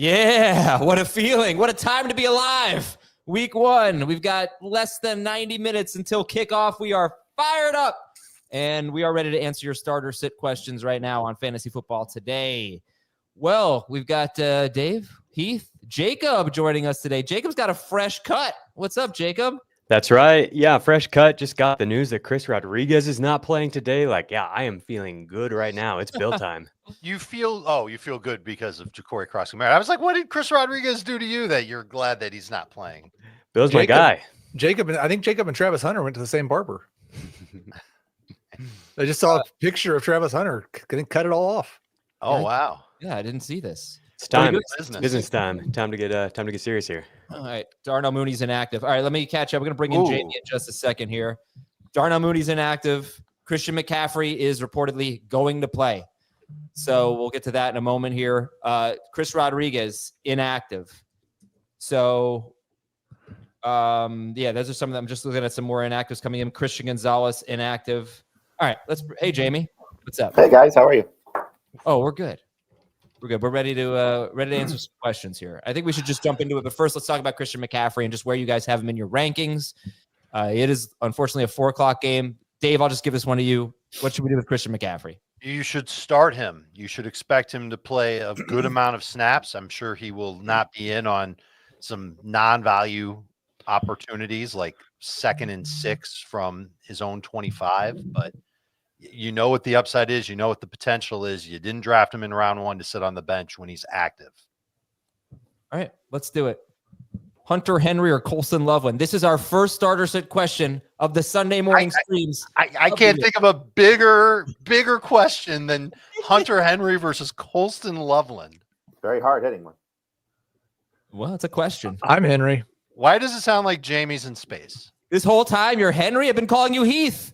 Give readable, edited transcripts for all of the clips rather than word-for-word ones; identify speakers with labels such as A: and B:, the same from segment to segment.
A: Yeah, what a feeling. What a time to be alive. Week 1. We've got less than 90 minutes until kickoff. We are fired up, and we are ready to answer your starter sit questions right now on Fantasy Football Today. Well, we've got Dave, Heath, Jacob joining us today. Jacob's got a fresh cut. What's up, Jacob?
B: That's right. Yeah, fresh cut. Just got the news that Chris Rodriguez is not playing today. I am feeling good right now. It's Bill time.
C: You feel good because of Ja'Cory Cross-Merritt. I was like, what did Chris Rodriguez do to you that you're glad that he's not playing?
B: Bill's my guy.
D: I think Jacob and Travis Hunter went to the same barber. I just saw a picture of Travis Hunter. Couldn't cut it all off.
C: Oh, wow.
A: Yeah, I didn't see this.
B: It's time. It's business time. Time to get serious here.
A: All right. Darnell Mooney's inactive. All right, let me catch up. We're going to bring in Jamey in just a second here. Darnell Mooney's inactive. Christian McCaffrey is reportedly going to play. So we'll get to that in a moment here. Chris Rodriguez, inactive. So, those are some of them. I'm just looking at some more inactives coming in. Christian Gonzalez, inactive. All right. Hey, Jamey. What's up?
E: Hey, guys. How are you?
A: Oh, we're good. We're good. We're ready to answer some questions here. I think we should just jump into it. But first, let's talk about Christian McCaffrey and just where you guys have him in your rankings. It is unfortunately a 4:00 game. Dave, I'll just give this one to you. What should we do with Christian McCaffrey?
C: You should start him. You should expect him to play a good amount of snaps. I'm sure he will not be in on some non-value opportunities like 2nd and 6 from his own 25, but you know what the upside is. You know what the potential is. You didn't draft him in round 1 to sit on the bench when he's active.
A: All right, let's do it. Hunter Henry or Colston Loveland? This is our first starter sit question of the Sunday morning streams.
C: I can't think of a bigger question than Hunter Henry versus Colston Loveland.
E: Very hard hitting one.
A: Well, it's a question.
D: I'm Henry.
C: Why does it sound like Jamey's in space?
A: This whole time you're Henry. I've been calling you Heath.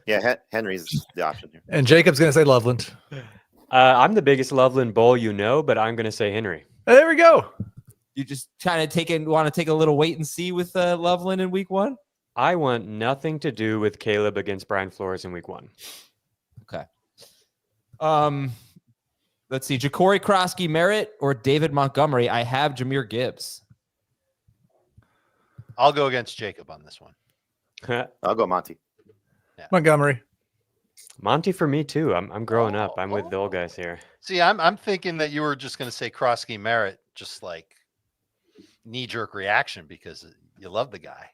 E: Yeah, Henry's the option here.
D: And Jacob's going to say Loveland.
B: I'm the biggest Loveland bull but I'm going to say Henry.
D: There we go.
A: You just kind of want to take a little wait and see with Loveland in week 1?
B: I want nothing to do with Caleb against Brian Flores in week 1.
A: Okay. Let's see. Ja'Cory Cross-Merritt or David Montgomery? I have Jahmyr Gibbs.
C: I'll go against Jacob on this one.
E: I'll go Monty.
D: Yeah. Montgomery.
B: Monty for me too. I'm growing up. I'm with the old guys here.
C: See, I'm thinking that you were just going to say Cross-Merritt, just like knee-jerk reaction because you love the guy.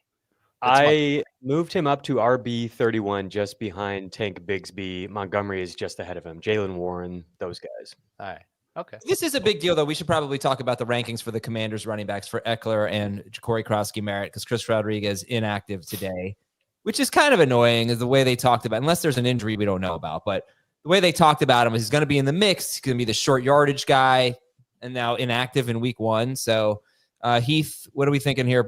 B: I moved him up to RB31 just behind Tank Bigsby. Montgomery is just ahead of him. Jaylen Warren, those guys.
C: All right. Okay.
A: This is a big deal, though. We should probably talk about the rankings for the Commanders running backs for Eckler and Ja'Cory Cross-Merritt because Chris Rodriguez inactive today, which is kind of annoying is the way they talked about, unless there's an injury we don't know about, but the way they talked about him is he's going to be in the mix. He's going to be the short yardage guy and now inactive in week 1. So Heath, what are we thinking here?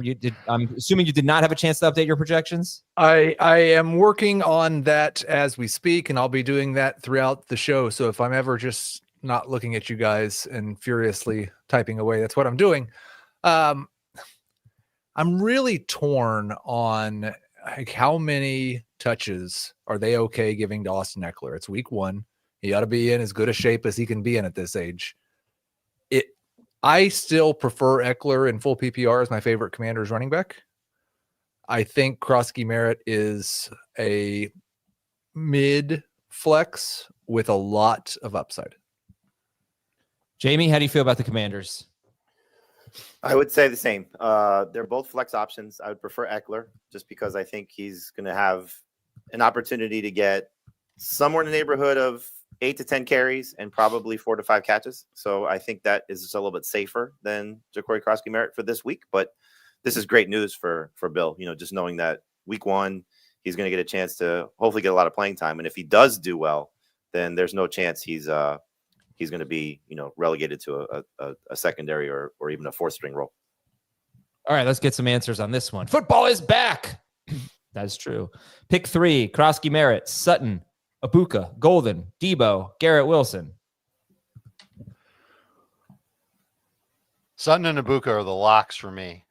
A: I'm assuming you did not have a chance to update your projections?
D: I am working on that as we speak, and I'll be doing that throughout the show. So if I'm ever just not looking at you guys and furiously typing away, that's what I'm doing. I'm really torn on how many touches are they okay giving to Austin Eckler? It's week 1. He ought to be in as good a shape as he can be in at this age. I still prefer Eckler in full PPR as my favorite Commanders running back. I think Cross-Merritt is a mid flex with a lot of upside.
A: Jamey, how do you feel about the Commanders?
E: I would say the same. They're both flex options. I would prefer Eckler just because I think he's going to have an opportunity to get somewhere in the neighborhood of 8 to 10 carries and probably 4 to 5 catches. So I think that is just a little bit safer than Ja'Cory Cross-Merritt for this week. But this is great news for Bill, just knowing that week 1, he's going to get a chance to hopefully get a lot of playing time. And if he does do well, then there's no chance he's going to be, relegated to a secondary or even a 4th string role.
A: All right, let's get some answers on this one. Football is back. That is true. Pick 3, Cross-Merritt, Sutton, Abuka, Golden, Debo, Garrett Wilson.
C: Sutton and Abuka are the locks for me.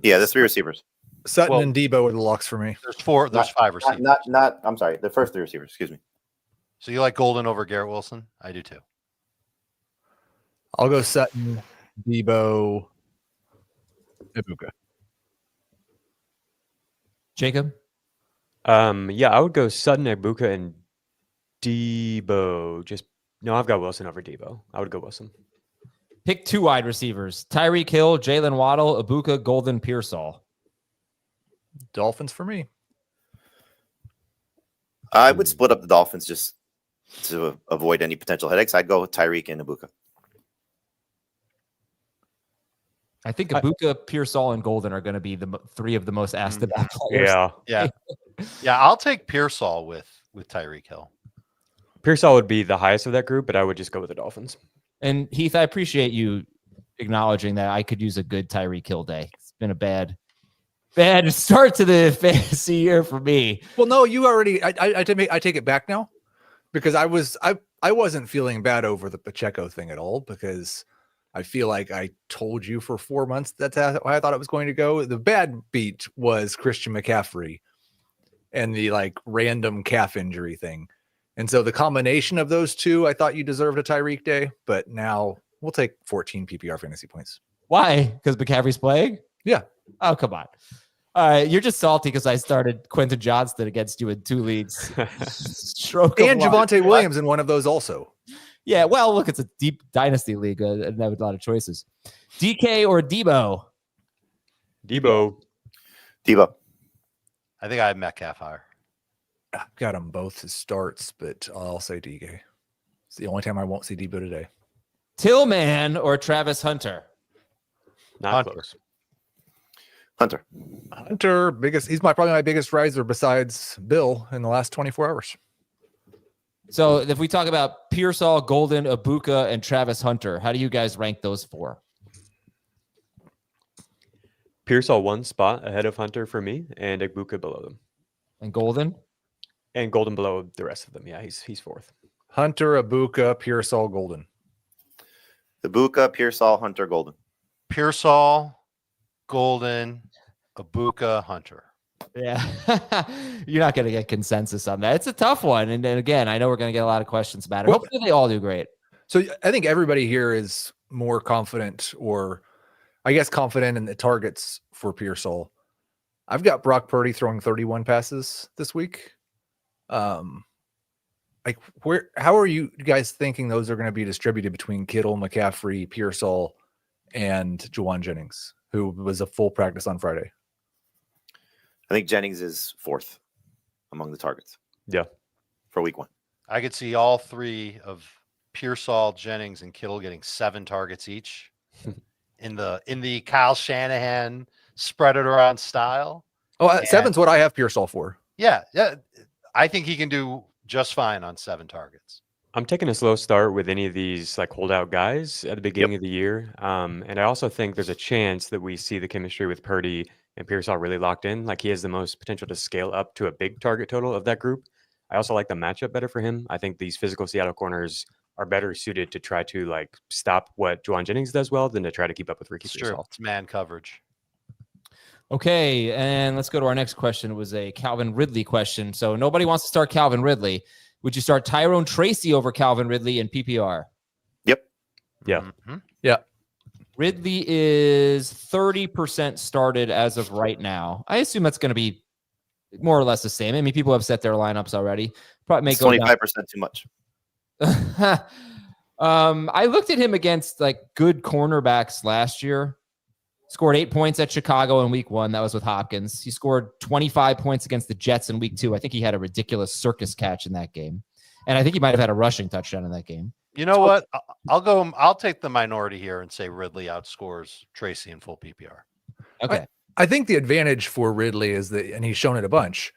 E: Yeah, there's 3 receivers.
D: Sutton and Debo are the locks for me.
C: There's 5 receivers.
E: I'm sorry, the first 3 receivers, excuse me.
C: So you like Golden over Garrett Wilson? I do too.
D: I'll go Sutton, Debo, Ibuka.
A: Jacob?
B: Yeah, I would go Sutton, Ibuka, and Debo. I've got Wilson over Debo. I would go Wilson.
A: Pick 2 wide receivers. Tyreek Hill, Jalen Waddle, Ibuka, Golden, Pearsall.
D: Dolphins for me.
E: I would split up the Dolphins just to avoid any potential headaches. I'd go with Tyreek and Ibuka.
A: I think Ibuka, Pearsall, and Golden are going to be the 3 of the most asked about players.
B: Yeah.
C: Yeah. I'll take Pearsall with Tyreek Hill.
B: Pearsall would be the highest of that group, but I would just go with the Dolphins.
A: And Heath, I appreciate you acknowledging that I could use a good Tyreek Hill day. It's been a bad start to the fantasy year for me.
D: Well, no, you already. I take it back now, because I wasn't feeling bad over the Pacheco thing at all, because I feel like I told you for 4 months that's how I thought it was going to go. The bad beat was Christian McCaffrey and the random calf injury thing. And so the combination of those two, I thought you deserved a Tyreek day, but now we'll take 14 PPR fantasy points.
A: Why? Because McCaffrey's playing?
D: Yeah.
A: Oh, come on. You're just salty because I started Quentin Johnston against you in 2 leagues. Stroke of
D: And
A: luck.
D: Javonte Williams in one of those also.
A: Yeah, well, look, it's a deep dynasty league and have a lot of choices. DK or Debo?
B: Debo.
C: I think I have Metcalf higher.
D: I've got them both as starts, but I'll say DK. It's the only time I won't see Debo today.
A: Tillman or Travis Hunter?
B: Not
C: Hunter.
B: close.
D: Hunter, he's probably my biggest riser besides Bill in the last 24 hours.
A: So if we talk about Pearsall, Golden, Ibuka, and Travis Hunter, how do you guys rank those 4?
B: Pearsall 1 spot ahead of Hunter for me, and Ibuka below them.
A: And Golden?
B: And Golden below the rest of them. Yeah, he's 4th.
D: Hunter, Ibuka, Pearsall, Golden.
E: Ibuka, Pearsall, Hunter, Golden.
C: Pearsall, Golden, Ibuka, Hunter.
A: Yeah. You're not going to get consensus on that. It's a tough one. And then again, I know we're going to get a lot of questions about it.
D: Well,
A: hopefully they all do great.
D: So I think everybody here is more confident, or I guess confident in the targets for Pearsall. I've got Brock Purdy throwing 31 passes this week. How are you guys thinking those are going to be distributed between Kittle, McCaffrey, Pearsall, and Juwan Jennings, who was a full practice on Friday?
E: I think Jennings is 4th among the targets.
B: Yeah.
E: For week 1.
C: I could see all 3 of Pearsall, Jennings, and Kittle getting 7 targets each in the Kyle Shanahan spread it around style.
D: Oh, 7's what I have Pearsall for.
C: Yeah. I think he can do just fine on 7 targets.
B: I'm taking a slow start with any of these holdout guys at the beginning of the year. And I also think there's a chance that we see the chemistry with Purdy and Pearsall really locked in. He has the most potential to scale up to a big target total of that group. I also like the matchup better for him. I think these physical Seattle corners are better suited to try to stop what Juwan Jennings does well than to try to keep up with Ricky Pearsall.
C: True. It's man coverage.
A: Okay, and let's go to our next question. It was a Calvin Ridley question. So nobody wants to start Calvin Ridley. Would you start Tyrone Tracy over Calvin Ridley in PPR?
E: Yep.
B: Yeah.
C: Mm-hmm.
D: Yeah.
A: Ridley is 30% started as of right now. I assume that's going to be more or less the same. I mean, people have set their lineups already. Probably make
E: 25% too much.
A: I looked at him against good cornerbacks last year. Scored 8 points at Chicago in week 1. That was with Hopkins. He scored 25 points against the Jets in week 2. I think he had a ridiculous circus catch in that game. And I think he might have had a rushing touchdown in that game.
C: You know what? I'll take the minority here and say Ridley outscores Tracy in full PPR.
A: Okay.
D: I think the advantage for Ridley is that, and he's shown it a bunch,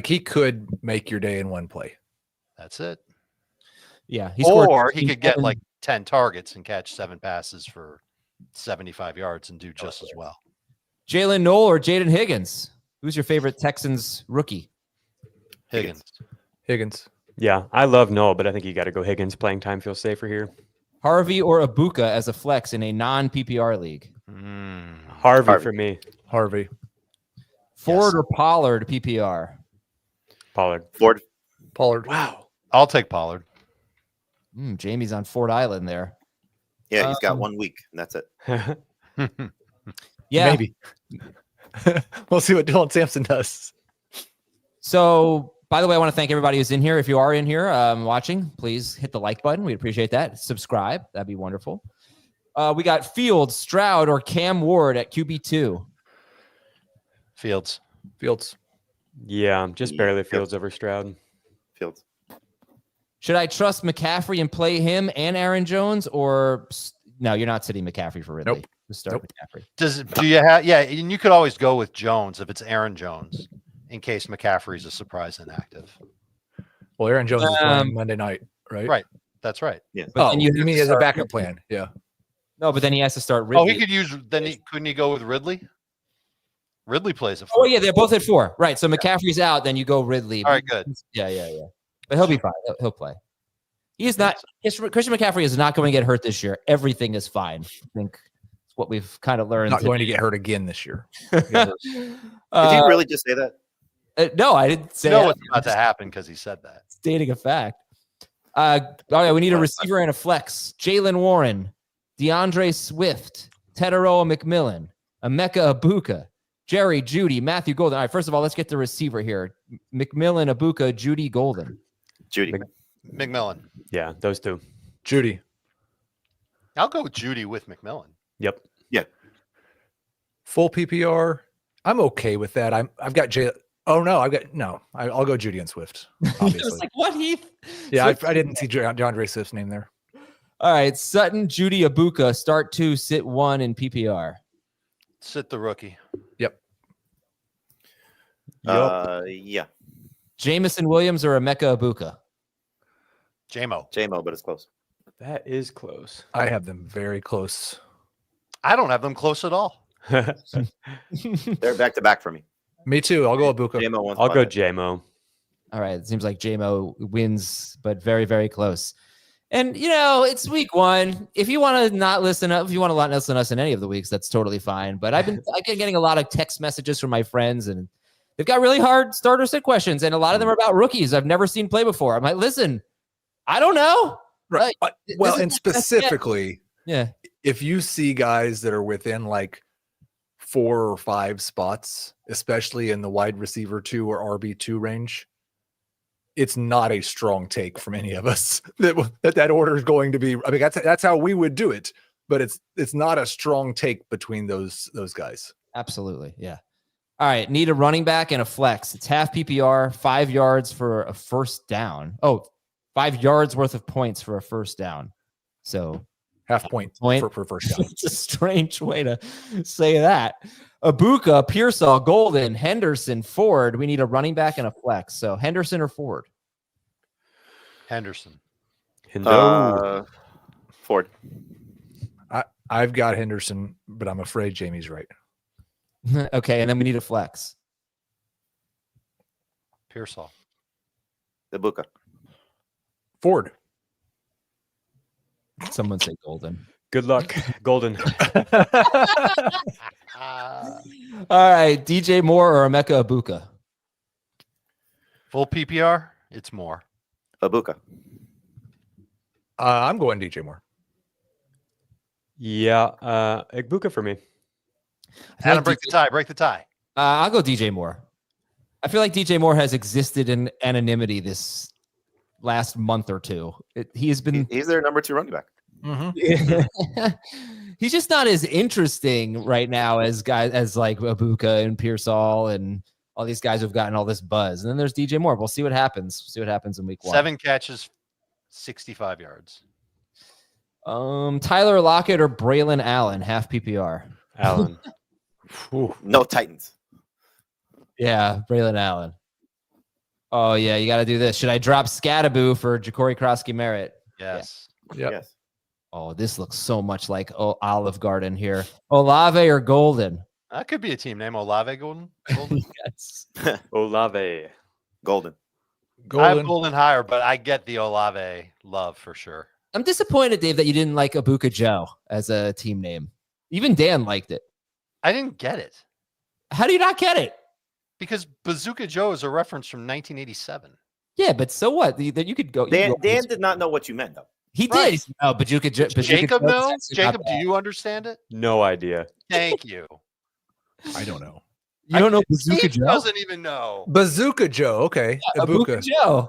D: he could make your day in one play.
C: That's it.
A: Yeah.
C: Or he could get 10 targets and catch 7 passes for 75 yards and do just as well.
A: Jaylen Noel or Jaden Higgins? Who's your favorite Texans rookie?
C: Higgins.
B: Yeah, I love Noel, but I think you got to go Higgins. Playing time feels safer here.
A: Harvey or Ibuka as a flex in a non-PPR league?
B: Harvey for me.
D: Harvey.
A: Ford or Pollard PPR?
B: Pollard.
D: Pollard.
B: Wow.
C: I'll take Pollard.
A: Jamie's on Ford Island there.
E: Yeah, he's got 1 week, and that's it.
A: Yeah.
D: Maybe. We'll see what Dylan Sampson does.
A: So, by the way, I want to thank everybody who's in here. If you are in here watching, please hit the like button. We'd appreciate that. Subscribe. That'd be wonderful. We got Fields, Stroud, or Cam Ward at QB2.
C: Fields.
B: Yeah, just barely Fields over Stroud.
E: Fields.
A: Should I trust McCaffrey and play him and Aaron Jones, or no? You're not sitting McCaffrey for Ridley.
D: Nope.
A: Just start McCaffrey.
C: Do you have? Yeah, and you could always go with Jones if it's Aaron Jones, in case McCaffrey's a surprise inactive.
D: Well, Aaron Jones is playing Monday night, right?
C: Right. That's right.
E: Yeah.
A: But then
D: You
A: have
D: mean
A: to
D: as a
A: start-
D: backup plan? Yeah.
A: No, but then he has to start Ridley.
C: Oh, he could use. Couldn't he go with Ridley? Ridley plays a.
A: Oh, yeah, they're both at 4. Right. So McCaffrey's out, then you go Ridley.
C: All right, good.
A: Yeah. But he'll be fine. He'll play. He is not. Christian McCaffrey is not going to get hurt this year. Everything is fine. I think it's what we've kind of learned.
D: Not going to get hurt again this year.
E: Did you really just say that?
A: No, I didn't say
C: You know
A: that.
C: what's about to happen because he said that.
A: Stating a fact. All right, we need a receiver and a flex. Jaylen Warren, DeAndre Swift, Tedero McMillan, Emeka Ibuka, Jerry Judy, Matthew Golden. All right, first of all, let's get the receiver here. McMillan, Ibuka, Judy, Golden.
E: Judy.
C: McMillan.
B: Yeah, those two.
D: Judy.
C: I'll go with Judy with McMillan.
B: Yep.
D: Full PPR. I'm okay with that. I've got Jay. Oh no, I'll go Judy and Swift.
A: I was
D: Obviously.
A: like, what, Heath?
D: Yeah, I didn't see DeAndre Swift's name there.
A: All right, Sutton, Judy, Ibuka, start 2, sit 1 in PPR.
C: Sit the rookie.
D: Yep.
E: Yeah.
A: Jamison Williams or Emeka Ibuka?
C: JMO,
E: but it's close.
B: That is close.
D: I have them very close.
C: I don't have them close at all.
E: They're back to back for me.
D: Me too. I'll go Ibuka.
E: JMO one
B: I'll
E: spot
B: go
E: ahead.
B: JMO.
A: All right, it seems like JMO wins, but very, very close. And, it's week 1. If you want to not listen up, if you want to not listen to us in any of the weeks, that's totally fine. But I've been getting a lot of text messages from my friends, and they've got really hard starter sit questions, and a lot of them are about rookies I've never seen play before. I'm like, listen, I don't know.
D: Right.
A: This
D: Well,
A: is
D: and
A: the best
D: specifically,
A: Yeah.
D: if you see guys that are within like 4 or 5 spots, especially in the wide receiver 2 or RB2 range, it's not a strong take from any of us that order is going to be. I mean, that's how we would do it, but it's not a strong take between those guys.
A: Absolutely. Yeah. All right. Need a running back and a flex. It's half PPR, 5 yards for a first down. Oh, 5 yards worth of points for a first down. So
D: Half point. For first down.
A: it's a strange way to say that. Ibuka, Pearsall, Golden, Henderson, Ford. We need a running back and a flex. So Henderson or Ford?
C: Henderson.
E: Ford.
D: I've got Henderson, but I'm afraid Jamey's right.
A: Okay. And then we need a flex.
C: Pearsall.
E: Ibuka.
D: Ford.
A: Someone say Golden.
B: Good luck, Golden.
A: All right. DJ Moore or Emeka Ibuka?
C: Full PPR, it's more.
E: Ibuka.
D: I'm going DJ Moore.
B: Yeah, Ibuka for me.
C: Adam, break the tie.
A: I'll go DJ Moore. I feel like DJ Moore has existed in anonymity this last month or two. He's
E: He's their number 2 running back.
D: Mm-hmm.
A: He's just not as interesting right now as guys as like Ibuka and Pearsall and all these guys who've gotten all this buzz. And then there's DJ Moore. We'll see what happens. See what happens in week 1.
C: 7 catches, 65 yards.
A: Tyler Lockett or Braylon Allen, half PPR.
B: Allen.
E: No Titans.
A: Yeah, Braylon Allen. Oh yeah, you got to do this. Should I drop Scattaboo for Ja'Cory Krosky-Merritt?
C: Yes.
D: Yep.
E: Yes.
A: Oh, this looks so much like Olive Garden here. Olave or Golden?
C: That could be a team name. Olave Golden.
A: Yes.
B: Olave.
E: Golden.
C: I have Golden higher, but I get the Olave love for sure.
A: I'm disappointed, Dave, that you didn't like Ibuka Joe as a team name. Even Dan liked it.
C: I didn't get it
A: How do you not get it?
C: because Bazooka Joe is a reference from 1987.
A: Yeah, but so what? You could go.
E: Dan did not know what you meant, though.
A: He
C: Right.
A: did. Oh, Bajuka
C: Jacob
A: Jones
C: knows?
A: actually not
C: Jacob, do
A: bad.
C: you understand it?
B: No idea.
C: Thank you.
D: I don't know.
A: You don't know Bazooka
C: Steve
A: Joe?
C: doesn't even know.
D: Bazooka Joe. Okay.
A: Bazooka Joe.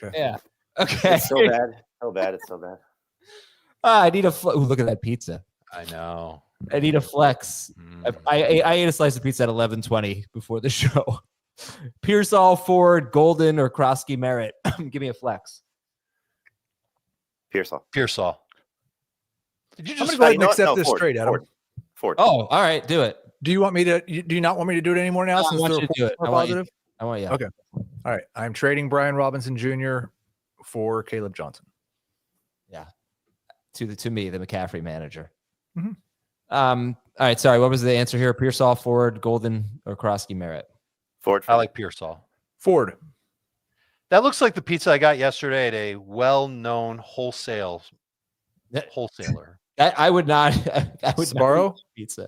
D: Okay.
A: Yeah. Okay.
E: It's so bad. So bad. It's so bad.
A: I need a look at that pizza.
C: I know.
A: I need a flex. I ate a slice of pizza at 11:20 before the show. Pearsall, Ford, Golden, or Krosky Merritt. Give me a flex.
E: Pearsall.
C: Pearsall. Did you
D: I'm
C: just
D: gonna go ahead and
E: No,
D: accept
E: no,
D: this
E: Ford,
D: straight, Adam.
E: Ford.
A: Oh, all right. Do it.
D: Do you want me to? Do you not want me to do it anymore now?
A: I
D: Since
A: want
D: the
A: you to do it.
D: reports are
A: I want you.
D: positive?
A: I want you.
D: Okay. All right. I'm trading Brian Robinson Jr. for Caleb Johnson.
A: To me, the McCaffrey manager.
D: Mhm.
A: All right. Sorry. What was the answer here? Pearsall, Ford, Golden, or Krosky Merritt?
E: Ford.
C: I like Pearsall.
D: Ford.
C: That looks like the pizza I got yesterday at a well-known wholesaler.
A: I would not. I would
D: Sbarro?
A: not eat pizza.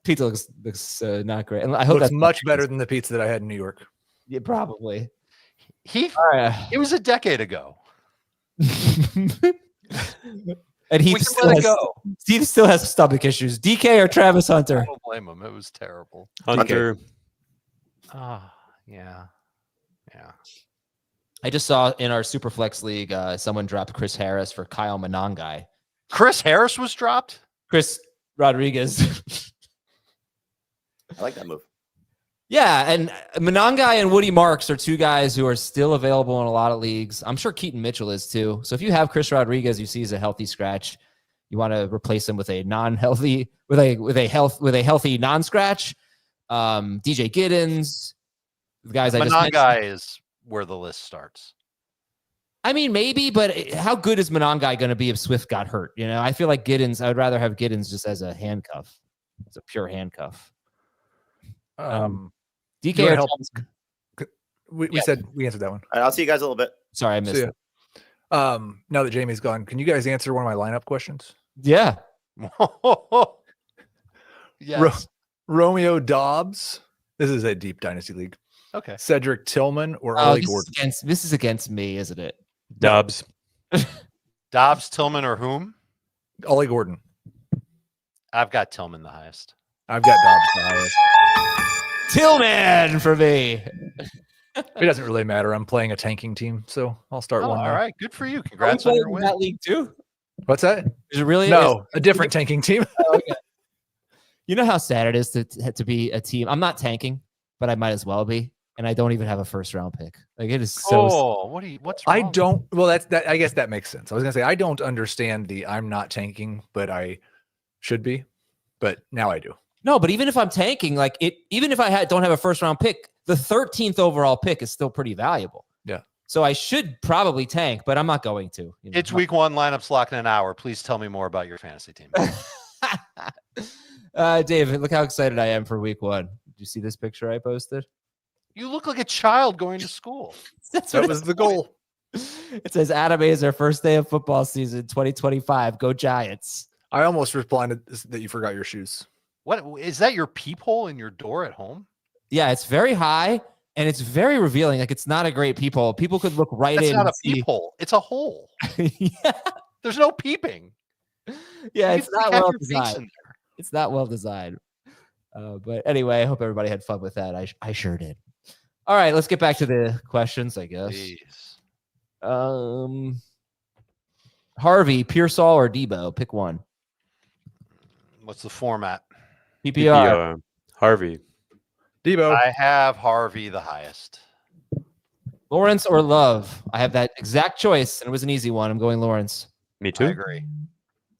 A: Pizza looks not great. And I hope
D: Looks
A: that's
D: much better than the pizza that I had in New York.
A: Yeah, probably.
C: Heath,
A: All right.
C: it was a decade ago.
A: And
C: We can let it go.
A: Steve still has stomach issues. DK or Travis Hunter?
C: I don't blame him. It was terrible.
B: Hunter.
C: Ah, yeah. Yeah.
A: I just saw in our Superflex league, someone dropped Chris Harris for Kyle Monangai.
C: Chris Harris was dropped?
A: Chris Rodriguez.
E: I like that move.
A: Yeah, and Monangai and Woody Marks are two guys who are still available in a lot of leagues. I'm sure Keaton Mitchell is too. So if you have Chris Rodriguez, you see as a healthy scratch, you want to replace him with a non-healthy, with a healthy non-scratch. DJ Giddens, the guys I just mentioned.
C: Monangai is where the list starts.
A: I mean, maybe, but how good is Monangai going to be if Swift got hurt? You know, I feel like Giddens, I would rather have Giddens just as a handcuff. It's a pure handcuff. DK or
D: help?
A: Travis-
D: We said we answered that one.
E: All right, I'll see you guys a little bit.
A: Sorry, I missed
D: See
A: it.
D: ya. Now that Jamey's gone, can you guys answer one of my lineup questions?
A: Yeah.
C: Yes.
D: Romeo Dobbs. This is a deep dynasty league.
C: Okay.
D: Cedric Tillman or
A: Oh,
D: Ollie
A: this
D: Gordon?
A: is against me, isn't it?
B: Dubs.
C: Dobbs, Tillman, or whom?
D: Ollie Gordon.
C: I've got Tillman the highest.
D: I've got Dobbs the highest.
A: Tillman for me.
D: It doesn't really matter. I'm playing a tanking team, so I'll start one.
C: All
D: now.
C: right. Good for you.
A: Are we
C: Congrats on
A: playing
C: your
A: in
C: win.
A: that league too?
D: What's that?
A: Is it really?
D: No, a different tanking team.
A: Okay. You know how sad it is to be a team. I'm not tanking, but I might as well be, and I don't even have a first round pick. Like it is so.
C: What's wrong?
D: I don't. Well, that. I guess that makes sense. I was gonna say I don't understand the I'm not tanking, but I should be. But now I do.
A: No, but even if I'm tanking, like it, even if I don't have a first round pick, the 13th overall pick is still pretty valuable.
D: Yeah.
A: So I should probably tank, but I'm not going to. You know?
C: It's week one. Lineups locked in an hour. Please tell me more about your fantasy team.
A: David, look how excited I am for week one. Did you see this picture I posted?
C: You look like a child going to school.
A: That's
D: That
A: what
D: was the goal.
A: It says Adam Aizer, first day of football season 2025. Go Giants.
D: I almost responded that you forgot your shoes.
C: What is that? Your peephole in your door at home?
A: Yeah, it's very high and it's very revealing. Like it's not a great peephole. People could look right
C: That's
A: in.
C: not a
A: and see-
C: peephole. It's a hole.
A: Yeah,
C: There's no peeping.
A: yeah,
C: You
A: it's
C: can
A: not
C: have
A: well
C: your face
A: designed.
C: in there.
A: It's not well designed. But anyway, I hope everybody had fun with that. I sure did. All right, let's get back to the questions, I guess.
C: Jeez.
A: Harvey, Pearsall, or Debo? Pick one.
C: What's the format?
A: PPR.
B: Harvey.
D: Debo.
C: I have Harvey the highest.
A: Lawrence or Love? I have that exact choice, and it was an easy one. I'm going Lawrence.
B: Me
C: I
B: too.
C: agree.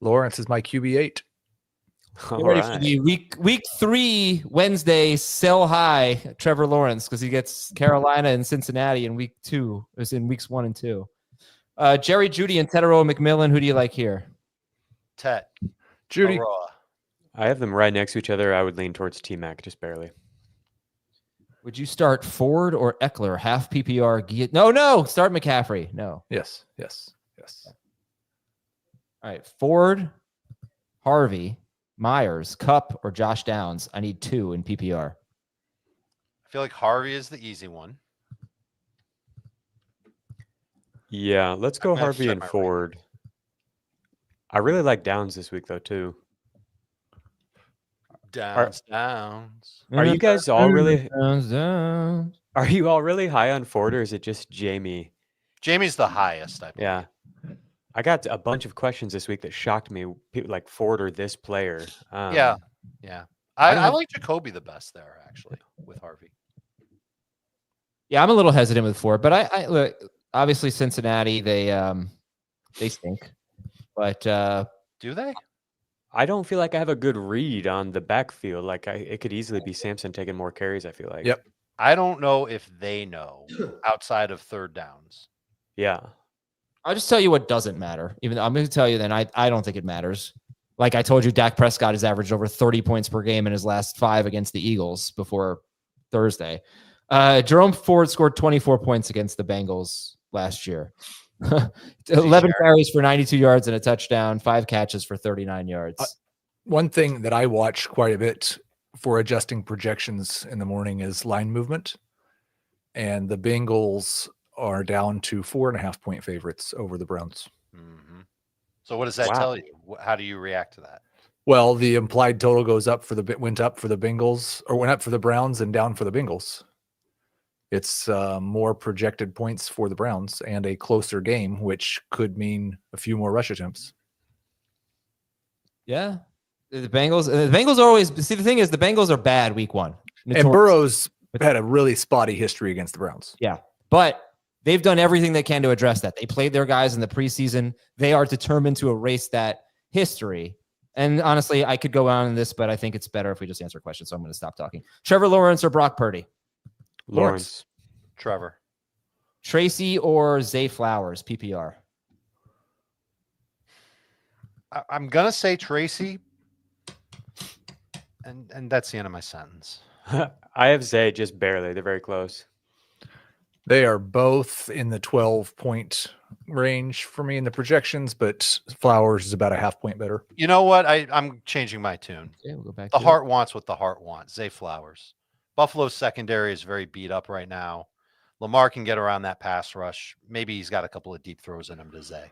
D: Lawrence is my QB8.
A: Get
B: All
A: ready for
B: right.
A: the week 3 Wednesday sell high Trevor Lawrence because he gets Carolina and Cincinnati in week 2. It was in weeks 1 and 2. Jerry Jeudy and Tedero McMillan. Who do you like here?
C: Tet.
D: Judy.
C: Aroa.
B: I have them right next to each other. I would lean towards T-Mac just barely.
A: Would you start Ford or Eckler? Half PPR. No. Start McCaffrey. No.
D: Yes.
A: All right. Ford, Harvey, Myers, Cup, or Josh Downs. I need 2 in PPR.
C: I feel like Harvey is the easy one.
B: Yeah, let's go
C: gonna have to
B: Harvey
C: check
B: and
C: my rank.
B: Ford. I really like Downs this week though too.
C: Downs.
B: Are you guys all really?
A: Downs.
B: Are you all really high on Ford, or is it just Jamey?
C: Jamie's the highest, I believe.
B: Yeah, I got a bunch of questions this week that shocked me. People like Ford or this player.
C: Yeah.
B: I
C: I
B: have-
C: like Jacoby the best there, actually, with Harvey.
A: Yeah, I'm a little hesitant with Ford, but I look, obviously Cincinnati, they stink. But
C: Do they?
B: I don't feel like I have a good read on the backfield. Like it could easily be Samson taking more carries. I feel like.
D: Yep.
C: I don't know if they know outside of third downs.
B: Yeah.
A: I'll just tell you what doesn't matter. Even though I'm going to tell you then I don't think it matters. Like I told you, Dak Prescott has averaged over 30 points per game in his last 5 against the Eagles before Thursday. Jerome Ford scored 24 points against the Bengals last year. 11 carries for 92 yards and a touchdown, 5 catches for 39 yards.
D: One thing that I watch quite a bit for adjusting projections in the morning is line movement. And the Bengals are down to 4.5 point favorites over the Browns.
C: Mm-hmm. So what does that tell you? How do you react to that?
D: Well, the implied total went up for the Bengals, or went up for the Browns and down for the Bengals. It's more projected points for the Browns and a closer game, which could mean a few more rush attempts.
A: Yeah. The Bengals are always, see, the thing is the Bengals are bad week 1.
D: And Burrow's had a really spotty history against the Browns.
A: Yeah. But they've done everything they can to address that. They played their guys in the preseason. They are determined to erase that history. And honestly, I could go on in this, but I think it's better if we just answer questions. So I'm going to stop talking. Trevor Lawrence or Brock Purdy?
B: Lawrence.
C: Trevor.
A: Tracy or Zay Flowers, PPR?
C: I'm going to say Tracy. And that's the end of my sentence.
B: I have Zay just barely. They're very close.
D: They are both in the 12-point range for me in the projections, but Flowers is about a half point better.
C: You know what? I'm changing my tune.
A: Yeah, we'll go back
C: The
A: to
C: heart wants what the heart wants. Zay Flowers. Buffalo's secondary is very beat up right now. Lamar can get around that pass rush. Maybe he's got a couple of deep throws in him to Zay.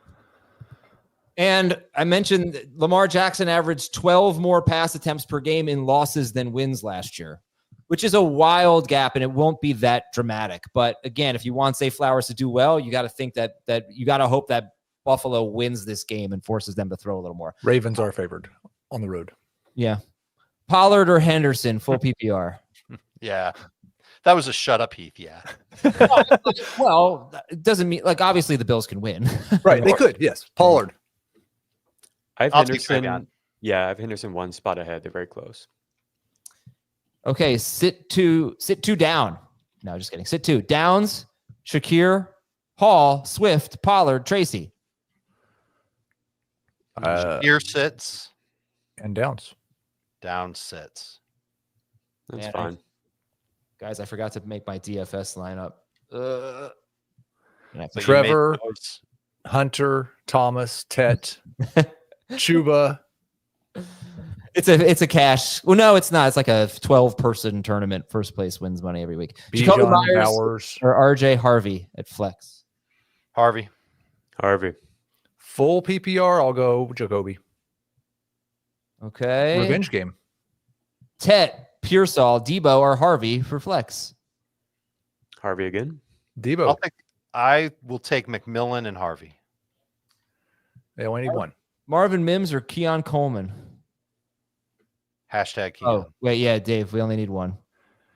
A: And I mentioned Lamar Jackson averaged 12 more pass attempts per game in losses than wins last year, which is a wild gap, and it won't be that dramatic. But again, if you want Zay Flowers to do well, you got to think that you got to hope that Buffalo wins this game and forces them to throw a little more.
D: Ravens are favored on the road.
A: Yeah. Pollard or Henderson, full PPR.
C: Yeah. That was a shut up, Heath. Yeah.
A: Well, it doesn't mean, like, obviously the Bills can win.
D: Right. They could. Yes. Pollard.
B: I have
C: I'll take
B: Henderson.
C: Travion.
B: Yeah, I have Henderson one spot ahead. They're very close.
A: Okay, sit two down. No, just kidding. Sit 2. Downs, Shakir, Hall, Swift, Pollard, Tracy.
C: Here sits.
D: And Downs.
C: Down sits.
B: That's
A: Man,
B: fine.
A: Guys, I forgot to make my DFS lineup.
C: So you made
D: Trevor,
C: those.
D: Hunter, Thomas, Tet, Chuba.
A: It's a cash. Well, no, it's not. It's like a 12-person tournament. First place wins money every week. Jacoby
D: Bijan,
A: Myers
D: Bowers.
A: or RJ Harvey at Flex.
C: Harvey.
D: Full PPR, I'll go Jacoby.
A: Okay.
D: Revenge game.
A: Tet, Pearsall, Debo, or Harvey for Flex.
B: Harvey again.
D: Debo.
C: I will take McMillan and Harvey.
D: They only need one.
A: Marvin Mims or Keon Coleman?
C: Hashtag Keon.
A: Oh, wait, yeah, Dave, we only need one.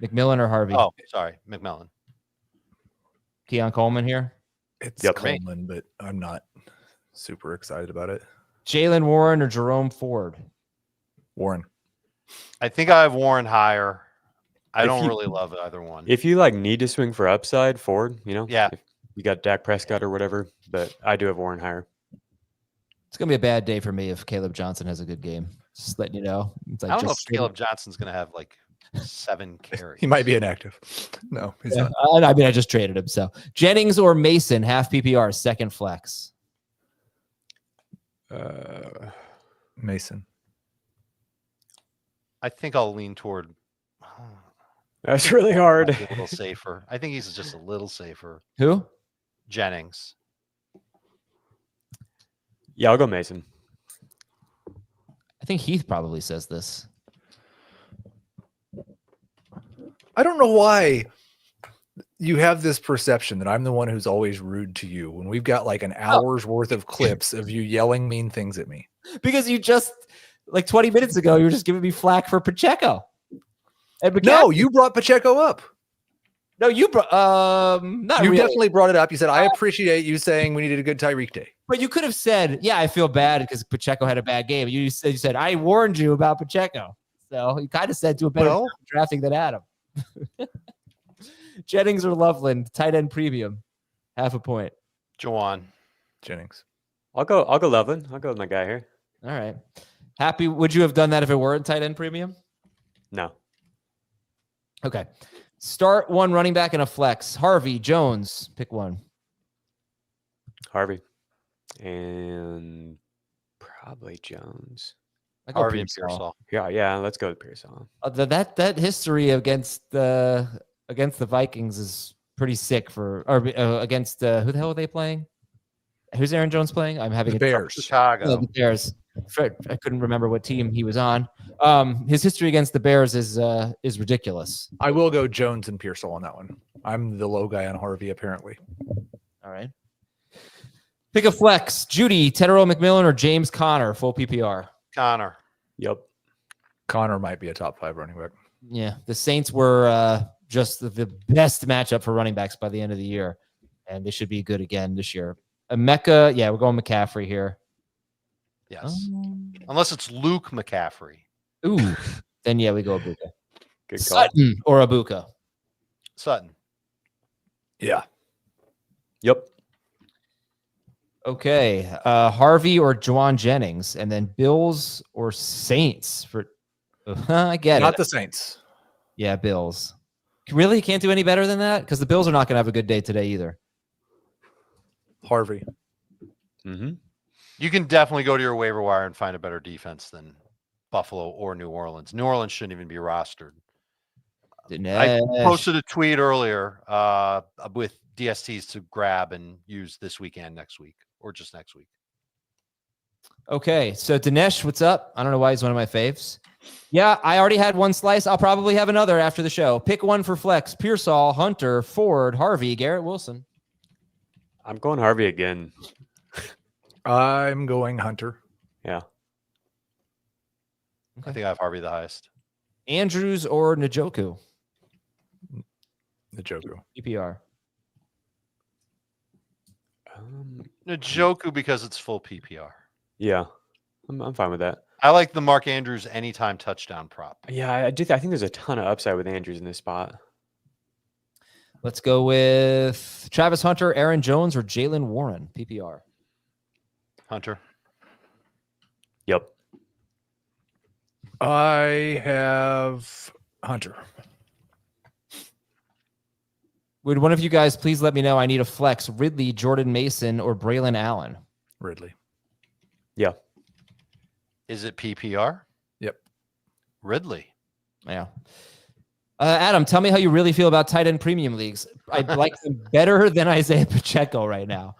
A: McMillan or Harvey?
C: Oh, sorry. McMillan.
A: Keon Coleman here.
D: It's
B: Yep.
D: Coleman, but I'm not super excited about it.
A: Jaylen Warren or Jerome Ford?
D: Warren.
C: I think I have Warren higher. I
B: If
C: don't
B: you-
C: really love either one.
B: If you like need to swing for upside, Ford,
C: Yeah.
B: if you got Dak Prescott or whatever, but I do have Warren higher.
A: It's going to be a bad day for me if Caleb Johnson has a good game. Just letting you know. It's like
C: I don't know if
A: just-
C: Caleb Johnson's going to have like 7 carries.
D: He might be inactive. No, he's
A: Yeah,
D: not.
A: I mean, I just traded him. So Jennings or Mason, half PPR, second flex.
D: Mason.
C: I think I'll lean toward
B: That's really hard.
C: a little safer. I think he's just a little safer.
A: Who?
C: Jennings.
B: Yeah, I'll go Mason.
A: I think Heath probably says this.
D: I don't know why you have this perception that I'm the one who's always rude to you when we've got like an hour's worth of clips of you yelling mean things at me.
A: Because you just, like 20 minutes ago, you were just giving me flack for Pacheco. And
D: No, you brought Pacheco up.
A: No, you brought, not
D: You
A: really.
D: definitely brought it up. You said, I appreciate you saying we needed a good Tyreek day.
A: But you could have said, yeah, I feel bad because Pacheco had a bad game. You said, I warned you about Pacheco. So you kind of said to a better drafting than Adam. Jennings or Loveland, tight end premium, half a point.
C: Jawan.
D: Jennings.
B: I'll go Loveland. I'll go with my guy here.
A: All right. Happy. Would you have done that if it weren't tight end premium?
B: No.
A: Okay. Start one running back in a flex. Harvey, Jones, pick one.
B: Harvey. And probably Jones.
A: I go
C: Harvey and
A: Pearsall.
C: Pearsall.
B: Yeah, let's go with Pearsall.
A: That history against the Vikings is pretty sick against who the hell are they playing? Who's Aaron Jones playing? I'm having
D: The Bears.
C: Chicago.
A: The Bears. I couldn't remember what team he was on. His history against the Bears is ridiculous.
D: I will go Jones and Pearsall on that one. I'm the low guy on Harvey, apparently.
A: All right. Pick a flex. Judy, Tedero McMillan, or James Conner, full PPR.
C: Connor.
B: Yep.
D: Connor might be a top 5 running back.
A: Yeah, the Saints were just the best matchup for running backs by the end of the year, and they should be good again this year. Mecca, yeah, we're going McCaffrey here.
C: Yes. Unless it's Luke McCaffrey.
A: Ooh, then yeah, we go Abuka.
B: Good call.
A: Sutton or Abuka.
C: Sutton.
D: Yeah.
B: Yep.
A: Okay, Harvey or Juwan Jennings, and then Bills or Saints for. I get
D: Not
A: it.
D: the Saints.
A: Yeah, Bills. Really can't do any better than that because the Bills are not going to have a good day today either.
D: Harvey.
B: Mm-hmm.
C: You can definitely go to your waiver wire and find a better defense than Buffalo or New Orleans. New Orleans shouldn't even be rostered. I posted a tweet earlier with DSTs to grab and use this weekend, next week, or just next week.
A: Okay, so Dinesh, what's up? I don't know why he's one of my faves. Yeah, I already had one slice. I'll probably have another after the show. Pick one for flex. Pearsall, Hunter, Ford, Harvey, Garrett Wilson.
B: I'm going Harvey again.
D: I'm going Hunter.
B: Yeah.
C: I think I have Harvey the highest.
A: Andrews or Njoku?
D: Njoku.
A: PPR.
C: Njoku because it's full PPR.
B: Yeah. I'm fine with that.
C: I like the Mark Andrews anytime touchdown prop.
B: Yeah, I do. I think there's a ton of upside with Andrews in this spot.
A: Let's go with Travis Hunter, Aaron Jones, or Jaylen Warren. PPR.
C: Hunter.
B: Yep.
D: I have Hunter.
A: Would one of you guys please let me know I need a flex? Ridley, Jordan Mason, or Braylon Allen?
D: Ridley.
B: Yeah.
C: Is it PPR?
D: Yep.
C: Ridley.
A: Yeah. Adam, tell me how you really feel about tight end premium leagues. I like them better than Isaiah Pacheco right now.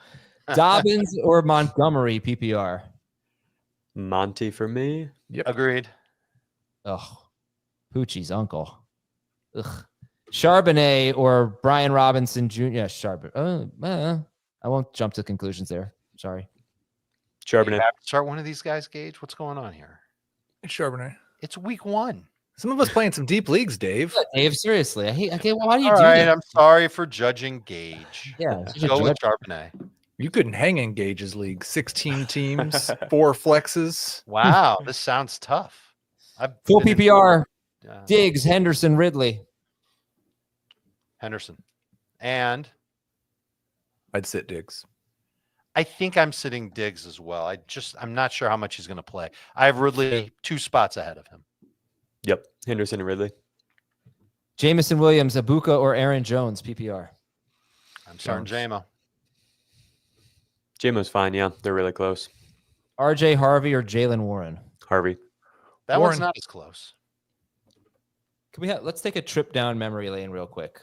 A: Dobbins or Montgomery PPR?
B: Monty for me.
D: Yep.
C: Agreed.
A: Ugh. Poochie's uncle. Ugh. Charbonnet or Brian Robinson Jr. Yeah, Charbonnet. I won't jump to conclusions there. Sorry.
B: Charbonnet.
C: You have to start one of these guys, Gage. What's going on here?
D: Charbonnet.
C: It's week 1.
D: Some of us playing some deep leagues, Dave.
A: Dave, seriously. Okay, well, why do you
C: All
A: do
C: right,
A: that?
C: I'm sorry for judging Gage.
A: Yeah,
C: Go with Charbonnet.
D: You couldn't hang in Gage's league. 16 teams, 4 flexes.
C: Wow, this sounds tough.
A: Full PPR.
C: Yeah.
A: Diggs, Henderson, Ridley.
C: Henderson. And
D: I'd sit Diggs.
C: I think I'm sitting Diggs as well. I'm not sure how much he's going to play. I have Ridley 2 spots ahead of him.
B: Yep. Henderson and Ridley.
A: Jamison Williams, Abuka, or Aaron Jones, PPR.
C: I'm starting JMO.
B: Jamo's fine. Yeah. They're really close.
A: RJ Harvey or Jaylen Warren?
B: Harvey.
C: That
D: Warren.
C: one's not as close.
A: Let's take a trip down memory lane real quick.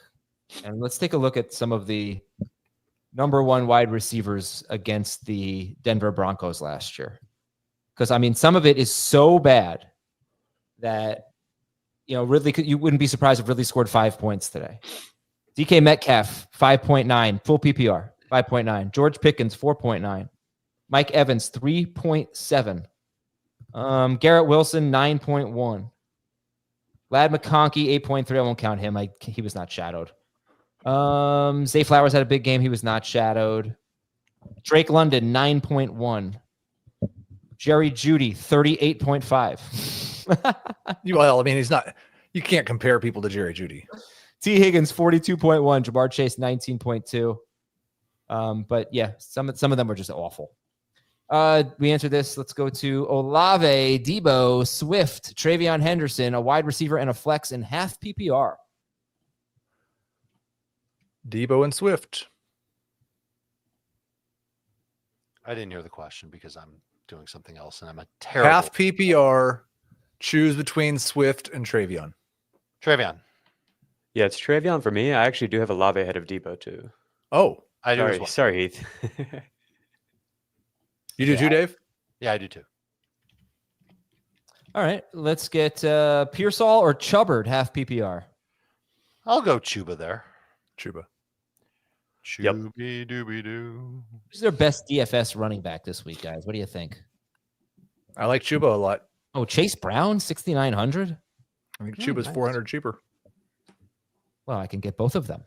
A: And let's take a look at some of the number one wide receivers against the Denver Broncos last year. Because, I mean, some of it is so bad that, Ridley, you wouldn't be surprised if Ridley scored 5 points today. DK Metcalf, 5.9, full PPR, 5.9. George Pickens, 4.9. Mike Evans, 3.7. Garrett Wilson, 9.1. Lad McConkey, 8.3. I won't count him. He was not shadowed. Zay Flowers had a big game. He was not shadowed. Drake London, 9.1. Jerry Jeudy, 38.5.
D: Well, I mean, he's not. You can't compare people to Jerry Jeudy.
A: T. Higgins, 42.1. Ja'Marr Chase, 19.2. But yeah, some of them were just awful. We answered this. Let's go to Olave, Debo, Swift, Travion Henderson, a wide receiver and a flex in half PPR.
D: Debo and Swift.
C: I didn't hear the question because I'm doing something else and I'm a terrible.
D: Half PPR. Choose between Swift and Travion.
C: Travion.
B: Yeah, it's Travion for me. I actually do have Olave ahead of Debo too.
D: Oh,
C: I do as well.
B: Sorry, Heath.
D: You do too, Dave?
C: Yeah, I do too.
A: All right, let's get Pearsall or Chubbard half PPR.
C: I'll go Chuba there.
D: Chuba.
B: Yep.
C: Chubby-dooby-doo.
A: Who's their best DFS running back this week, guys? What do you think?
D: I like Chuba a lot.
A: Oh, Chase Brown, 6,900.
D: I think Chuba's
C: nice.
D: 400 cheaper.
A: Well, I can get both of them.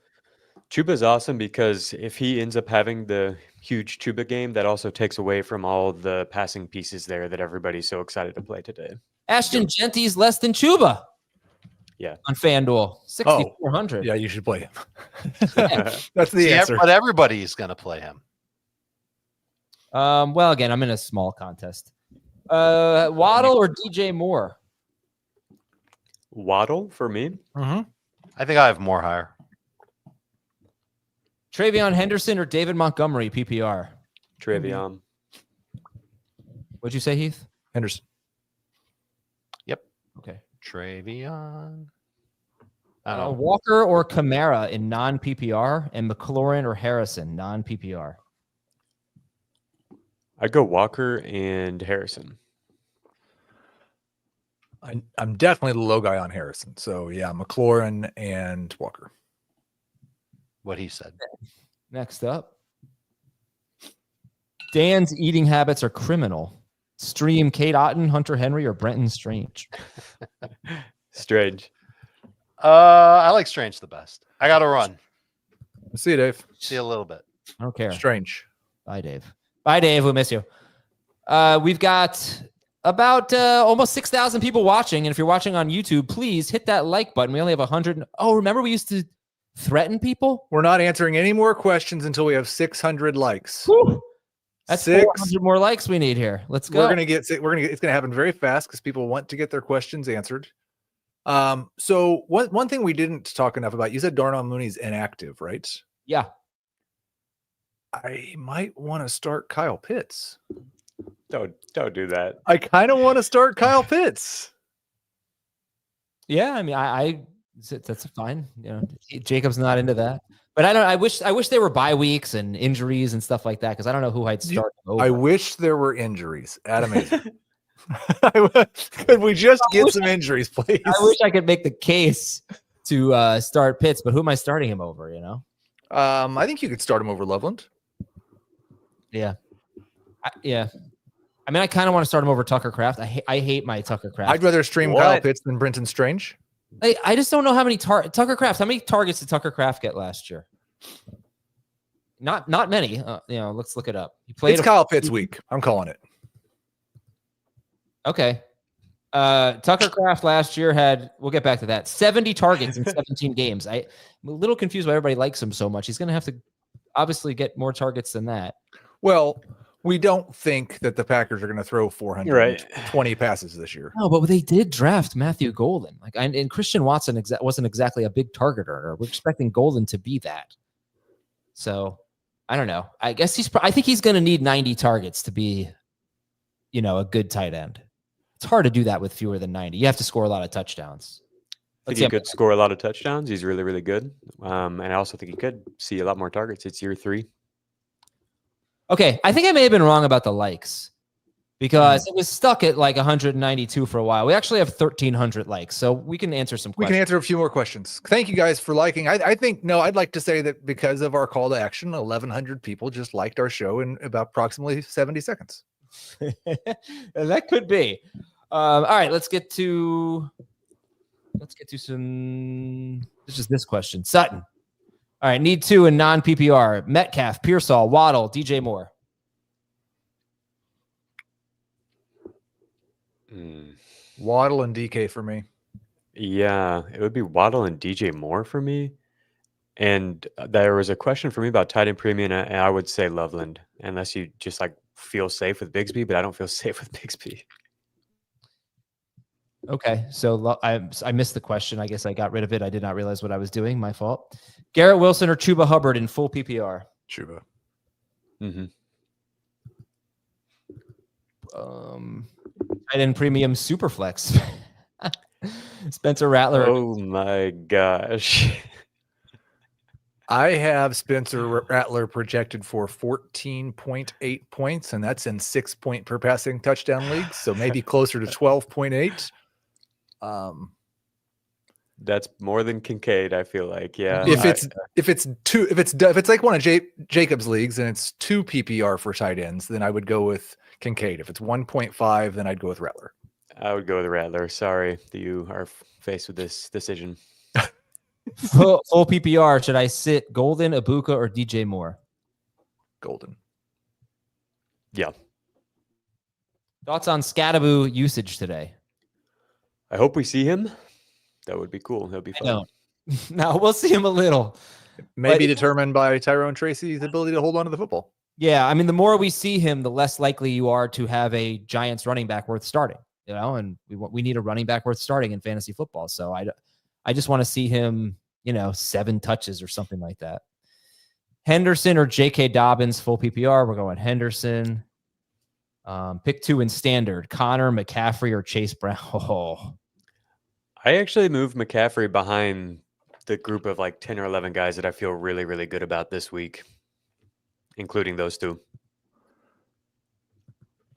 B: Chuba's awesome because if he ends up having the huge Chuba game, that also takes away from all the passing pieces there that everybody's so excited to play today.
A: Ashton Genty's less than Chuba.
B: Yeah.
A: On FanDuel, 6,400.
D: Yeah, you should play him.
A: Yeah.
D: That's the answer.
C: But everybody's going to play him.
A: Well, again, I'm in a small contest. Waddle or DJ Moore?
B: Waddle for me.
C: I think I have more higher.
A: Travion Henderson or David Montgomery, PPR?
B: Travion.
A: What'd you say, Heath?
D: Henderson.
C: Yep.
A: Okay.
C: Travion.
A: Walker or Kamara in non-PPR, and McLaurin or Harrison, non-PPR?
B: I'd go Walker and Harrison.
D: I'm definitely the low guy on Harrison. So, yeah, McLaurin and Walker.
C: What he said.
A: Next up. Dan's eating habits are criminal. Stream Kate Otten, Hunter Henry, or Brenton Strange?
B: Strange.
C: I like Strange the best. I got to run.
D: See you, Dave.
C: See you a little bit.
A: I don't care.
D: Strange.
A: Bye, Dave. Bye, Dave. We'll miss you. We've got about almost 6,000 people watching. And if you're watching on YouTube, please hit that like button. We only have 100. Oh, remember we used to threaten people?
D: We're not answering any more questions until we have 600 likes.
A: Whew. That's 400 more likes we need here. Let's go.
D: It's going to happen very fast because people want to get their questions answered. So one thing we didn't talk enough about, you said Darnell Mooney's inactive, right?
A: Yeah.
D: I might want to start Kyle Pitts.
B: Don't do that.
D: I kind of want to start Kyle Pitts.
A: Yeah, I mean, that's fine. Jacob's not into that, but I wish there were bye weeks and injuries and stuff like that because I don't know who I'd start over.
D: I wish there were injuries. Adam Aizer. Could we just get some injuries, please?
A: I wish I could make the case to start Pitts, but who am I starting him over?
D: I think you could start him over Loveland.
A: Yeah. I mean, I kind of want to start him over Tucker Kraft. I hate my Tucker Kraft.
D: I'd rather stream Kyle Pitts than Brenton Strange.
A: I just don't know how many Tucker Kraft. How many targets did Tucker Kraft get last year? Not many. Let's look it up. He played.
D: It's Kyle Pitts week. I'm calling it.
A: Okay. Tucker Kraft last year had. We'll get back to that. 70 targets in 17 games. I'm a little confused why everybody likes him so much. He's going to have to obviously get more targets than that.
D: Well, we don't think that the Packers are going to throw 420 passes this year.
A: No, but they did draft Matthew Golden. And Christian Watson wasn't exactly a big targeter. We're expecting Golden to be that. So I don't know. I guess I think he's going to need 90 targets to be, a good tight end. It's hard to do that with fewer than 90. You have to score a lot of touchdowns.
B: I think he could score a lot of touchdowns. He's really, really good. And I also think he could see a lot more targets. It's year 3.
A: Okay, I think I may have been wrong about the likes because it was stuck at like 192 for a while. We actually have 1,300 likes, so we can answer some questions.
D: We can answer a few more questions. Thank you guys for liking. I think, no, I'd like to say that because of our call to action, 1,100 people just liked our show in about approximately 70 seconds.
A: That could be. All right, let's get to some. This is this question. Sutton. All right, need 2 in non-PPR. Metcalf, Pearsall, Waddle, DJ Moore.
D: Waddle and DK for me.
B: Yeah, it would be Waddle and DJ Moore for me. And there was a question for me about tight end premium, and I would say Loveland, unless you just like feel safe with Bigsby, but I don't feel safe with Bigsby.
A: Okay, so I missed the question. I guess I got rid of it. I did not realize what I was doing. My fault. Garrett Wilson or Chuba Hubbard in full PPR?
D: Chuba.
B: Mm-hmm.
A: Tight end premium Superflex. Spencer Rattler.
B: Oh my gosh.
D: I have Spencer Rattler projected for 14.8 points, and that's in 6-point per passing touchdown leagues, so maybe closer to 12.8.
B: That's more than Kincaid, I feel like. Yeah.
D: If it's like one of Jacob's leagues and it's 2 PPR for tight ends, then I would go with Kincaid. If it's 1.5, then I'd go with Rattler.
B: I would go with Rattler. Sorry that you are faced with this decision.
A: Full PPR. Should I sit Golden, Ibuka, or DJ Moore?
D: Golden.
B: Yeah.
A: Thoughts on Scattaboo usage today?
B: I hope we see him. That would be cool. That would be fun.
A: No, we'll see him a little.
D: Maybe determined by Tyrone Tracy's ability to hold on to the football.
A: Yeah, I mean, the more we see him, the less likely you are to have a Giants running back worth starting. You know, and we need a running back worth starting in fantasy football. So I just want to see him, 7 touches or something like that. Henderson or J.K. Dobbins, full PPR. We're going Henderson. Pick 2 in standard. Connor, McCaffrey, or Chase Brown. Oh.
B: I actually moved McCaffrey behind the group of like 10 or 11 guys that I feel really, really good about this week, including those 2.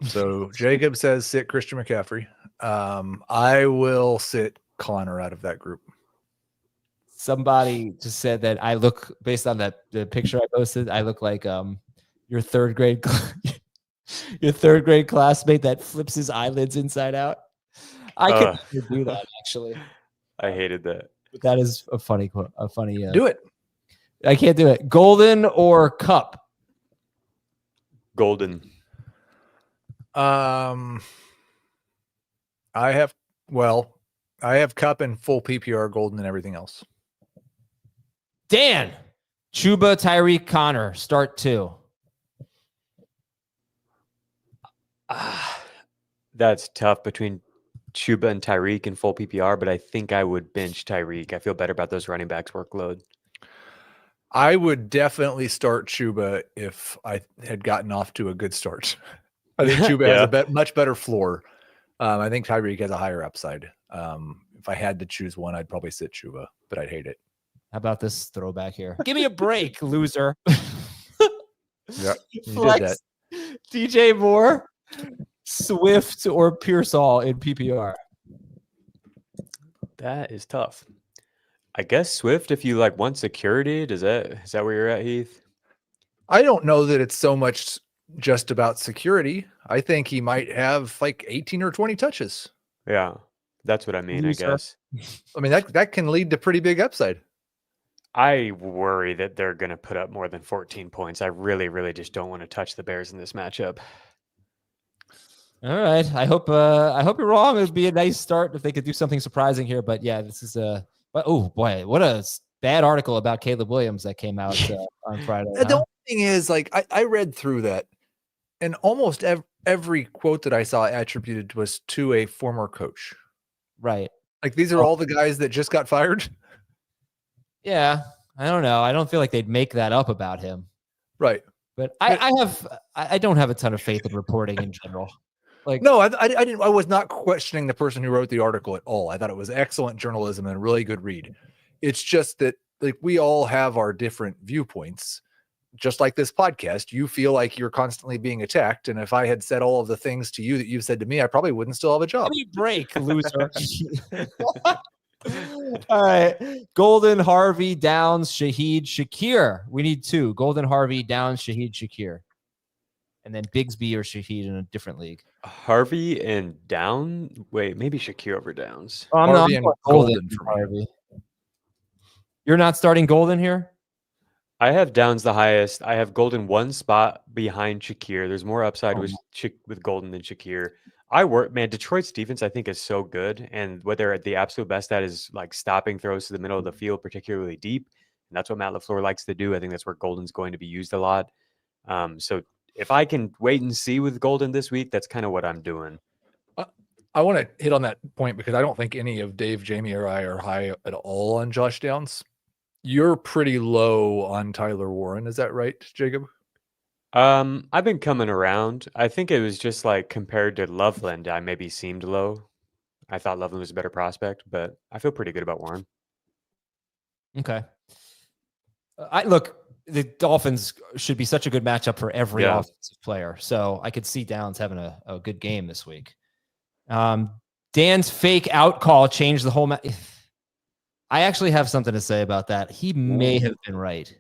D: So Jacob says sit Christian McCaffrey. I will sit Connor out of that group.
A: Somebody just said that I look, based on the picture I posted, I look like your third grade classmate that flips his eyelids inside out. I can do that, actually.
B: I hated that.
A: But that is a funny quote.
D: Do it.
A: I can't do it. Golden or Cup?
B: Golden.
D: I have Cup and full PPR, Golden, and everything else.
A: Dan, Chuba, Tyreek, Connor, start 2.
B: That's tough between Chuba and Tyreek in full PPR, but I think I would bench Tyreek. I feel better about those running backs' workload.
D: I would definitely start Chuba if I had gotten off to a good start. I think Chuba has a much better floor. I think Tyreek has a higher upside. If I had to choose one, I'd probably sit Chuba, but I'd hate it.
A: How about this throwback here? Give me a break, loser.
D: Yeah,
A: Flex, DJ Moore, Swift, or Pearsall in PPR.
B: That is tough. I guess Swift, if you like want security, is that where you're at, Heath?
D: I don't know that it's so much just about security. I think he might have like 18 or 20 touches.
B: Yeah, that's what I mean, I guess.
D: I mean, that can lead to pretty big upside.
B: I worry that they're going to put up more than 14 points. I really, really just don't want to touch the Bears in this matchup.
A: All right. I hope you're wrong. It would be a nice start if they could do something surprising here. But yeah, this is oh boy, what a bad article about Caleb Williams that came out on Friday.
D: The only thing is, like, I read through that, and almost every quote that I saw attributed was to a former coach.
A: Right.
D: Like, these are all the guys that just got fired.
A: Yeah, I don't know. I don't feel like they'd make that up about him.
D: Right.
A: But I don't have a ton of faith in reporting in general. Like,
D: no, I was not questioning the person who wrote the article at all. I thought it was excellent journalism and a really good read. It's just that, like, we all have our different viewpoints. just like this podcast, you feel like you're constantly being attacked. And if I had said all of the things to you that you've said to me, I probably wouldn't still have a job.
A: Give me a break, loser. All right. Golden, Harvey, Downs, Shaheed, Shakir. We need 2. Golden, Harvey, Downs, Shaheed, Shakir. And then Bigsby or Shaheed in a different league.
B: Harvey and Down. Wait, maybe Shakir over Downs.
A: Oh, I'm
D: Harvey
A: not
D: and
A: Golden
D: for
A: for Harvey. You're not starting Golden here?
B: I have Downs the highest. I have Golden 1 spot behind Shakir. There's more upside with Golden than Shakir. Detroit's defense, I think, is so good. And what they're at the absolute best at is like stopping throws to the middle of the field, particularly deep. And that's what Matt LaFleur likes to do. I think that's where Golden's going to be used a lot. So if I can wait and see with Golden this week, that's kind of what I'm doing.
D: I want to hit on that point because I don't think any of Dave, Jamey, or I are high at all on Josh Downs. You're pretty low on Tyler Warren. Is that right, Jacob?
B: I've been coming around. I think it was just like compared to Loveland, I maybe seemed low. I thought Loveland was a better prospect, but I feel pretty good about Warren.
A: Okay. Look, the Dolphins should be such a good matchup for every offensive player. So I could see Downs having a good game this week. Dan's fake out call changed the whole match. I actually have something to say about that. He may have been right.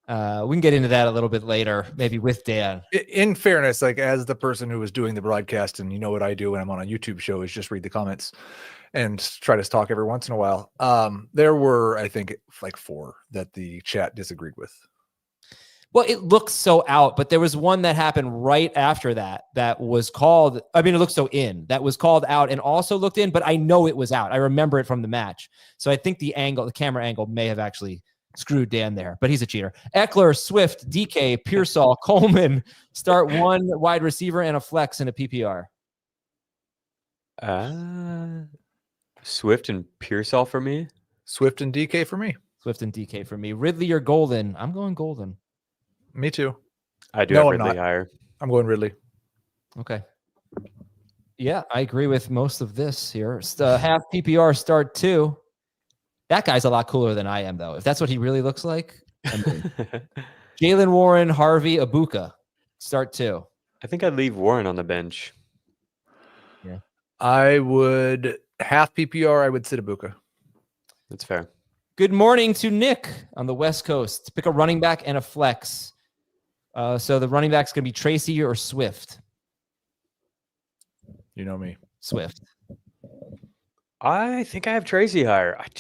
A: We can get into that a little bit later, maybe with Dan.
D: In fairness, like as the person who was doing the broadcast, and you know what I do when I'm on a YouTube show is just read the comments and try to talk every once in a while. There were, I think, like 4 that the chat disagreed with.
A: Well, it looks so out, but there was one that happened right after that was called. I mean, it looked so in. That was called out and also looked in, but I know it was out. I remember it from the match. So I think the camera angle may have actually screwed Dan there, but he's a cheater. Eckler, Swift, DK, Pearsall, Coleman, start 1 wide receiver and a flex in a PPR.
B: Swift and Pearsall for me.
D: Swift and DK for me.
A: Swift and DK for me. Ridley or Golden? I'm going Golden.
D: Me too.
B: I do have Ridley higher.
D: I'm going Ridley.
A: Okay. Yeah, I agree with most of this here. Half PPR start 2. That guy's a lot cooler than I am, though. If that's what he really looks like. Jaylen, Warren, Harvey, Ibuka. Start 2.
B: I think I'd leave Warren on the bench.
A: Yeah.
D: I would half PPR. I would sit Ibuka.
B: That's fair.
A: Good morning to Nick on the West Coast. Pick a running back and a flex. So the running back's going to be Tracy or Swift.
D: You know me.
A: Swift.
B: I think I have Tracy higher. I've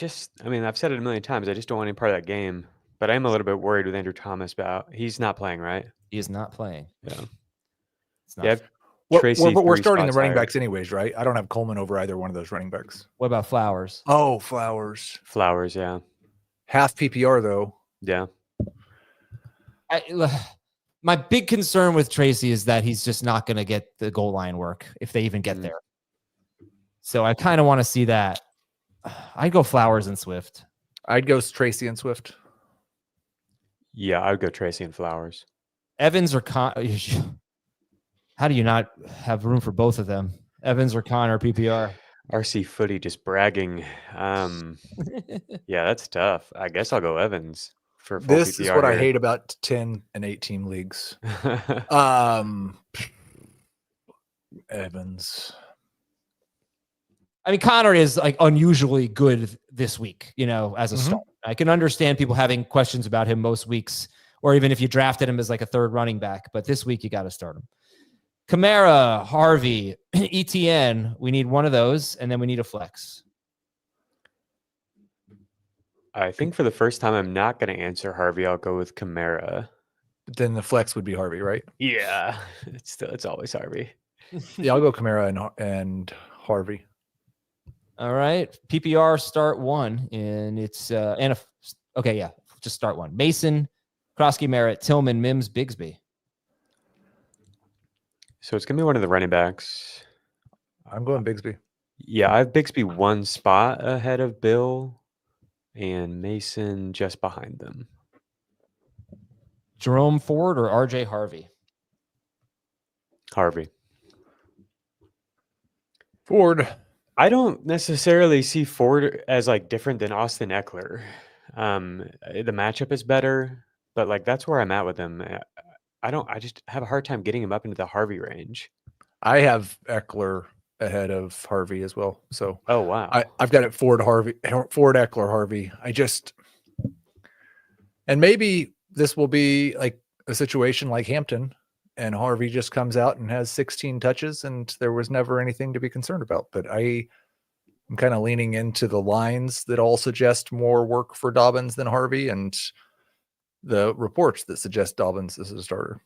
B: said it a million times. I just don't want any part of that game. But I am a little bit worried with Andrew Thomas about he's not playing, right?
A: He is not playing.
B: Yeah.
A: It's not
B: Tracy.
D: We're starting the running
B: higher.
D: backs anyways, right? I don't have Coleman over either one of those running backs.
A: What about Flowers?
D: Oh, Flowers.
B: Flowers, yeah.
D: Half PPR though.
B: Yeah.
A: My big concern with Tracy is that he's just not going to get the goal line work if they even get there. So I kind of want to see that. I'd go Flowers and Swift.
D: I'd go Tracy and Swift.
B: Yeah, I would go Tracy and Flowers.
A: Evans or how do you not have room for both of them? Evans or Connor PPR?
B: RC Footy just bragging. Yeah, that's tough. I guess I'll go Evans for full
D: This
B: PPR
D: is what I
B: here.
D: hate about 10 and 8 team leagues. Evans.
A: I mean, Connor is like unusually good this week, as a start. I can understand people having questions about him most weeks, or even if you drafted him as like a third running back, but this week you got to start him. Kamara, Harvey, ETN, we need one of those, and then we need a flex.
B: I think for the first time, I'm not going to answer Harvey. I'll go with Kamara.
D: But then the flex would be Harvey, right?
B: Yeah, it's always Harvey.
D: Yeah, I'll go Kamara and Harvey.
A: All right. PPR start 1, and it's just start 1. Mason, Krosky, Merritt, Tillman, Mims, Bigsby.
B: So it's going to be one of the running backs.
D: I'm going Bigsby.
B: Yeah, I have Bigsby 1 spot ahead of Bill and Mason just behind them.
A: Jerome Ford or RJ Harvey?
B: Harvey.
D: Ford.
B: I don't necessarily see Ford as like different than Austin Eckler. The matchup is better. but like that's where I'm at with him. I just have a hard time getting him up into the Harvey range.
D: I have Eckler ahead of Harvey as well. So
B: Oh wow.
D: I've got it Ford, Eckler, Harvey. And maybe this will be like a situation like Hampton, and Harvey just comes out and has 16 touches, and there was never anything to be concerned about. But I'm kind of leaning into the lines that all suggest more work for Dobbins than Harvey, and the reports that suggest Dobbins is a starter.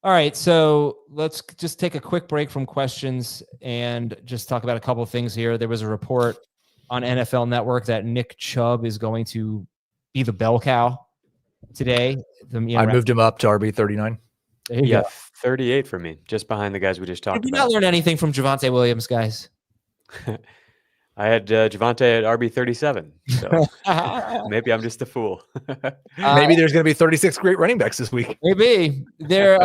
A: All right, so let's just take a quick break from questions and just talk about a couple of things here. There was a report on NFL Network that Nick Chubb is going to be the bell cow today.
D: I moved him up to RB39.
B: Yeah, 38 for me, just behind the guys we just talked
A: Did we
B: about.
A: not learn anything from Javonte Williams, guys?
B: I had Javonte at RB37, so maybe I'm just a fool.
D: Maybe there's going to be 36 great running backs this week.
A: Maybe there.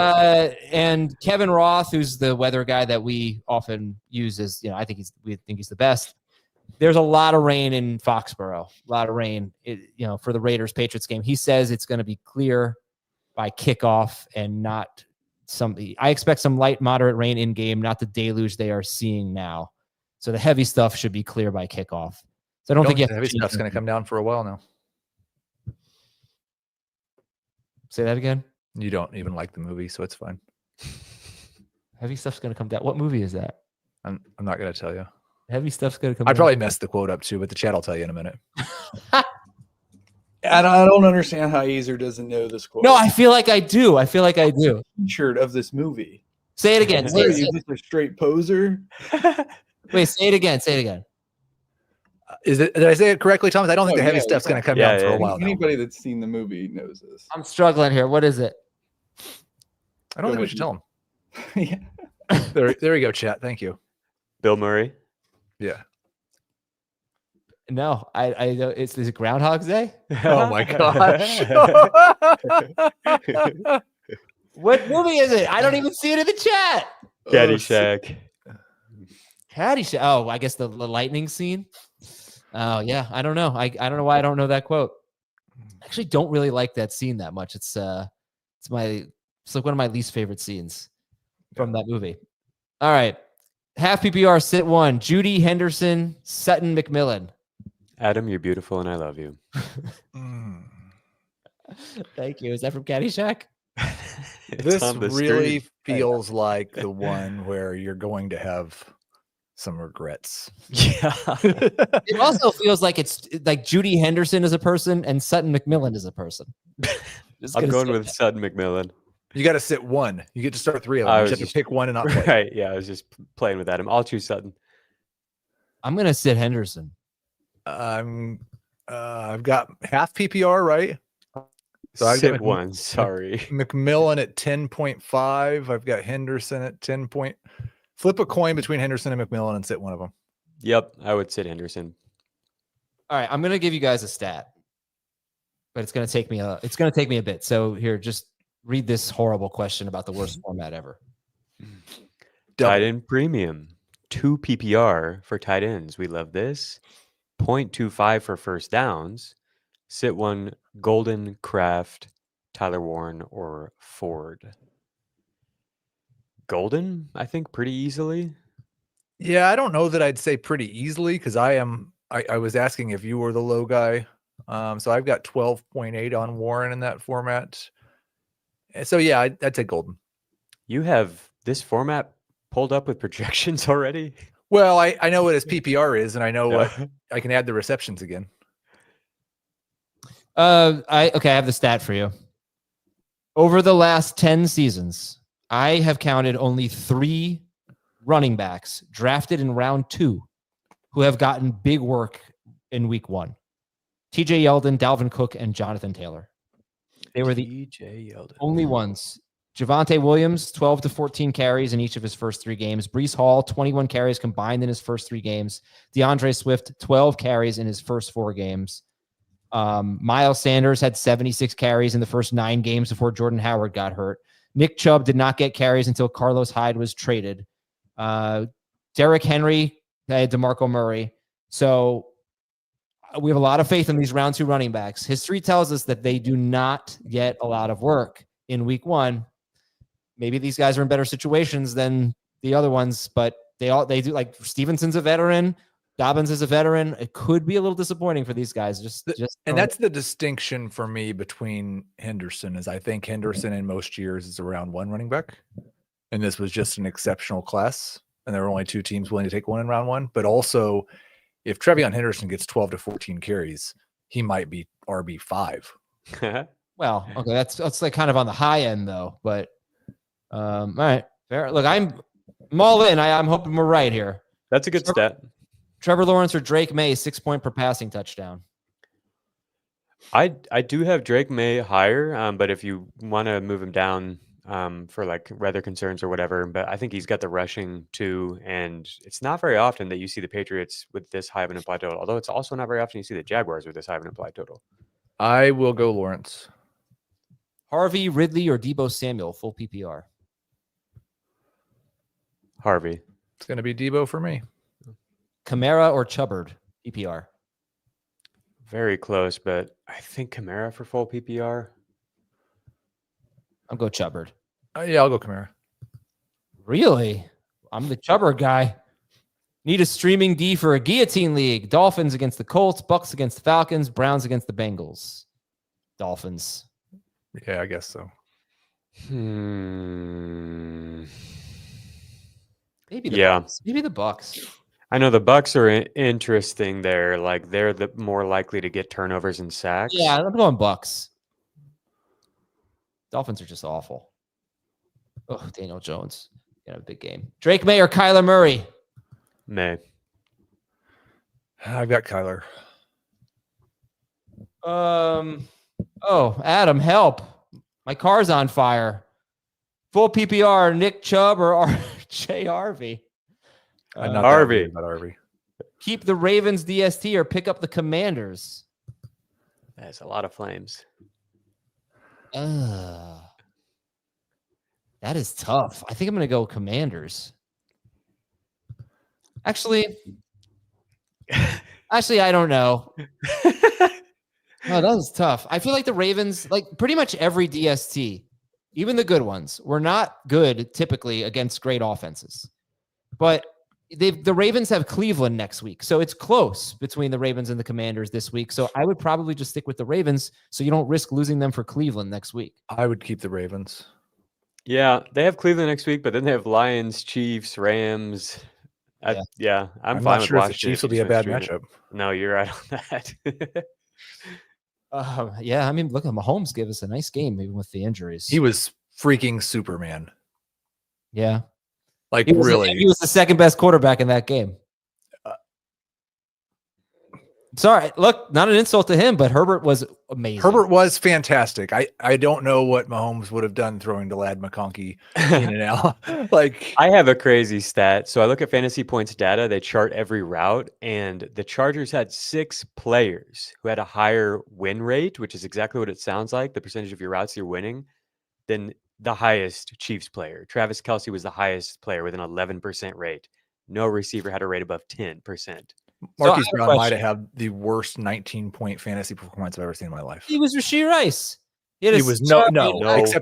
A: And Kevin Roth, who's the weather guy that we often use, as we think he's the best. There's a lot of rain in Foxborough. A lot of rain, for the Raiders Patriots game. He says it's going to be clear by kickoff and not somebody. I expect some light, moderate rain in game, not the deluge they are seeing now. So the heavy stuff should be clear by kickoff. So I don't think
D: the heavy stuff's going to come down for a while now.
A: Say that again.
D: You don't even like the movie, so it's fine.
A: Heavy stuff's going to come down. What movie is that?
D: I'm not going to tell you.
A: Heavy stuff's going to come
D: I
A: down.
D: probably messed the quote up too, but the chat will tell you in a minute.
F: I don't understand how Aizer doesn't know this quote.
A: No, I feel like I do.
F: Shirt of this movie.
A: Say it again.
F: What are you, just a straight poser?
A: Wait, say it again.
D: Did I say it correctly, Thomas? I don't think the heavy stuff's going to come down for a while now.
F: Anybody that's seen the movie knows this.
A: I'm struggling here. What is it?
D: I don't think we should tell him.
F: Yeah.
D: There we go, chat. Thank you.
B: Bill Murray.
D: Yeah.
A: No, I know. Is it Groundhog's Day?
D: Oh my gosh.
A: What movie is it? I don't even see it in the chat.
B: Caddyshack.
A: Caddyshack. Oh, I guess the lightning scene. Oh yeah, I don't know. I don't know why I don't know that quote. I actually don't really like that scene that much. It's like one of my least favorite scenes from that movie. All right, half PPR sit one. Judy Henderson, Sutton McMillan.
B: Adam, you're beautiful and I love you.
A: Thank you. Is that from Caddyshack?
D: This really feels like the one where you're going to have some regrets.
B: Yeah.
A: It also feels like it's like Judy Henderson is a person and Sutton McMillan is a person.
B: I'm going with Sutton McMillan.
D: You got to sit one. You get to start three of them. You have to pick one and not play.
B: Right. Yeah, I was just playing with Adam. I'll choose Sutton.
A: I'm going to sit Henderson.
D: I've got half PPR, right?
B: So I sit one. Sorry.
D: McMillan at 10.5. I've got Henderson at 10. Flip a coin between Henderson and McMillan and sit one of them.
B: Yep, I would sit Henderson.
A: All right, I'm going to give you guys a stat, but it's going to take me a bit. So here, just read this horrible question about the worst format ever.
B: Tight end premium, 2 PPR for tight ends. We love this. 0.25 for first downs. Sit one, Golden, Kraft, Tyler Warren, or Ford. Golden, I think pretty easily.
D: Yeah, I don't know that I'd say pretty easily because I was asking if you were the low guy. So I've got 12.8 on Warren in that format. So yeah, I'd say Golden.
B: You have this format pulled up with projections already?
D: Well, I know what his PPR is, and I know what I can add the receptions again.
A: I have the stat for you. Over the last 10 seasons, I have counted only 3 running backs drafted in round 2 who have gotten big work in week 1. TJ Yeldon, Dalvin Cook, and Jonathan Taylor. They were the only ones. Javonte Williams, 12 to 14 carries in each of his first 3 games. Breece Hall, 21 carries combined in his first 3 games. DeAndre Swift, 12 carries in his first 4 games. Miles Sanders had 76 carries in the first 9 games before Jordan Howard got hurt. Nick Chubb did not get carries until Carlos Hyde was traded. Derrick Henry had DeMarco Murray. So we have a lot of faith in these round 2 running backs. History tells us that they do not get a lot of work in week 1. Maybe these guys are in better situations than the other ones, but they do. Like Stevenson's a veteran. Dobbins is a veteran. It could be a little disappointing for these guys.
D: And that's the distinction for me between Henderson is I think Henderson in most years is a round 1 running back. And this was just an exceptional class. And there were only 2 teams willing to take one in round 1. But also, if Trevion Henderson gets 12 to 14 carries, he might be RB5.
A: Well, okay, that's like kind of on the high end though. But all right, fair. Look, I'm all in. I'm hoping we're right here.
B: That's a good stat.
A: Trevor Lawrence or Drake May, 6 point per passing touchdown.
B: I do have Drake May higher, but if you want to move him down for like weather concerns or whatever, but I think he's got the rushing too, and it's not very often that you see the Patriots with this high of an implied total. Although it's also not very often you see the Jaguars with this high of an implied total.
D: I will go Lawrence.
A: Harvey, Ridley, or Deebo Samuel, full PPR.
B: Harvey.
D: It's going to be Deebo for me.
A: Kamara or Chubbard, PPR.
B: Very close, but I think Kamara for full PPR.
A: I'll go Chubbard.
D: Yeah, I'll go Kamara.
A: Really? I'm the Chubbard guy. Need a streaming D for a guillotine league. Dolphins against the Colts, Bucks against the Falcons, Browns against the Bengals. Dolphins.
D: Yeah, I guess so.
A: Maybe the Bucks. Maybe the Bucks.
B: I know the Bucks are interesting there. Like they're the more likely to get turnovers and sacks.
A: Yeah, I'm going Bucks. Dolphins are just awful. Oh, Daniel Jones. Got a big game. Drake May or Kyler Murray?
B: May.
D: I've got Kyler.
A: Oh, Adam, help. My car's on fire. Full PPR, Nick Chubb or RJ
B: RV.
A: Keep the Ravens DST or pick up the Commanders.
B: That's a lot of flames.
A: That is tough. I think I'm going to go Commanders. Actually, I don't know. Oh, that was tough. I feel like the Ravens, like pretty much every DST, even the good ones, were not good typically against great offenses. But the Ravens have Cleveland next week. So it's close between the Ravens and the Commanders this week. So I would probably just stick with the Ravens so you don't risk losing them for Cleveland next week.
D: I would keep the Ravens.
B: Yeah, they have Cleveland next week, but then they have Lions, Chiefs, Rams. I'm fine
D: not
B: with
D: sure if the
B: Washington.
D: Chiefs will be a bad matchup.
B: No, you're right on that.
A: Yeah, I mean, look, Mahomes gave us a nice game even with the injuries.
D: He was freaking Superman.
A: Yeah.
D: Like,
A: he was the second best quarterback in that game. Sorry, look, not an insult to him, but Herbert was amazing.
D: Herbert was fantastic. I don't know what Mahomes would have done throwing to Lad McConkey in and out. Like,
B: I have a crazy stat. So I look at fantasy points data. They chart every route, and the Chargers had 6 players who had a higher win rate, which is exactly what it sounds like, the percentage of your routes you're winning, than the highest Chiefs player. Travis Kelce was the highest player with an 11% rate. No receiver had a rate above 10%.
D: Marquise Brown might have had the worst 19-point fantasy performance I've ever seen in my life.
A: He was Rashee Rice.
D: He was no,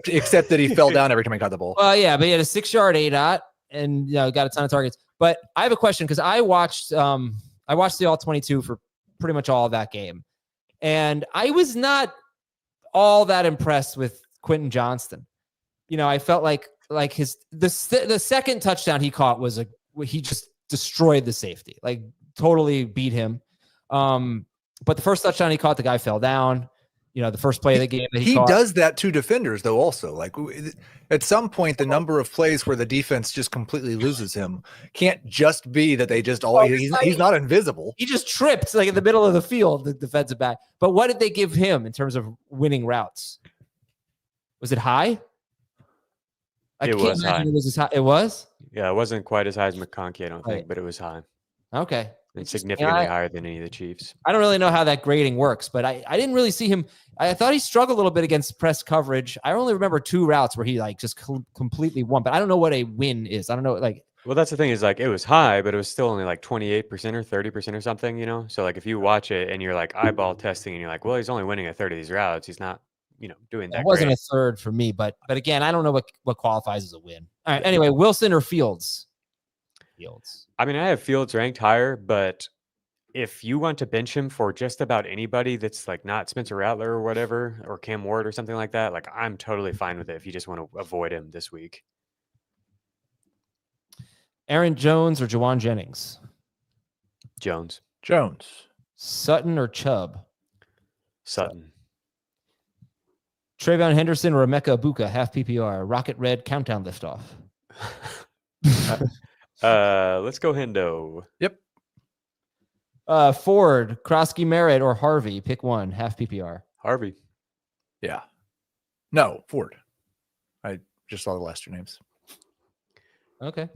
D: except that he fell down every time he caught the ball.
A: Well, yeah, but he had a 6-yard ADOT and got a ton of targets. But I have a question because I watched the All 22 for pretty much all of that game, and I was not all that impressed with Quentin Johnston. I felt like the second touchdown he caught was he just destroyed the safety, like totally beat him. But the first touchdown he caught, the guy fell down. The first play of the game that he caught.
D: Does that to defenders though. Also, like at some point, the number of plays where the defense just completely loses him can't just be that they just he's not invisible.
A: He just tripped like in the middle of the field, the defensive back. But what did they give him in terms of winning routes? Was it high?
B: It was high.
A: It was?
B: Yeah, it wasn't quite as high as McConkey, I don't think, but it was high.
A: Okay.
B: And significantly higher than any of the Chiefs.
A: I don't really know how that grading works, but I didn't really see him. I thought he struggled a little bit against press coverage. I only remember 2 routes where he just completely won, but I don't know what a win is. I don't know.
B: Well, that's the thing is like it was high, but it was still only like 28% or 30% or something, you know? So like if you watch it and you're like eyeball testing and you're like, well, he's only winning a third of these routes. He's not, doing that
A: It wasn't
B: great.
A: a third for me, but again, I don't know what qualifies as a win. All right. Anyway, Wilson or Fields? Fields.
B: I mean, I have Fields ranked higher, but if you want to bench him for just about anybody that's like not Spencer Rattler or whatever, or Cam Ward or something like that, like I'm totally fine with it if you just want to avoid him this week.
A: Aaron Jones or Jawan Jennings?
B: Jones.
A: Sutton or Chubb?
B: Sutton.
A: Trayvon Henderson or Emeka Ibuka, half PPR, Rocket Red countdown liftoff.
B: Let's go Hendo.
D: Yep.
A: Ford, Krosky Merritt or Harvey, pick one, half PPR.
B: Harvey.
D: Yeah. No, Ford. I just saw the last two names.
A: Okay.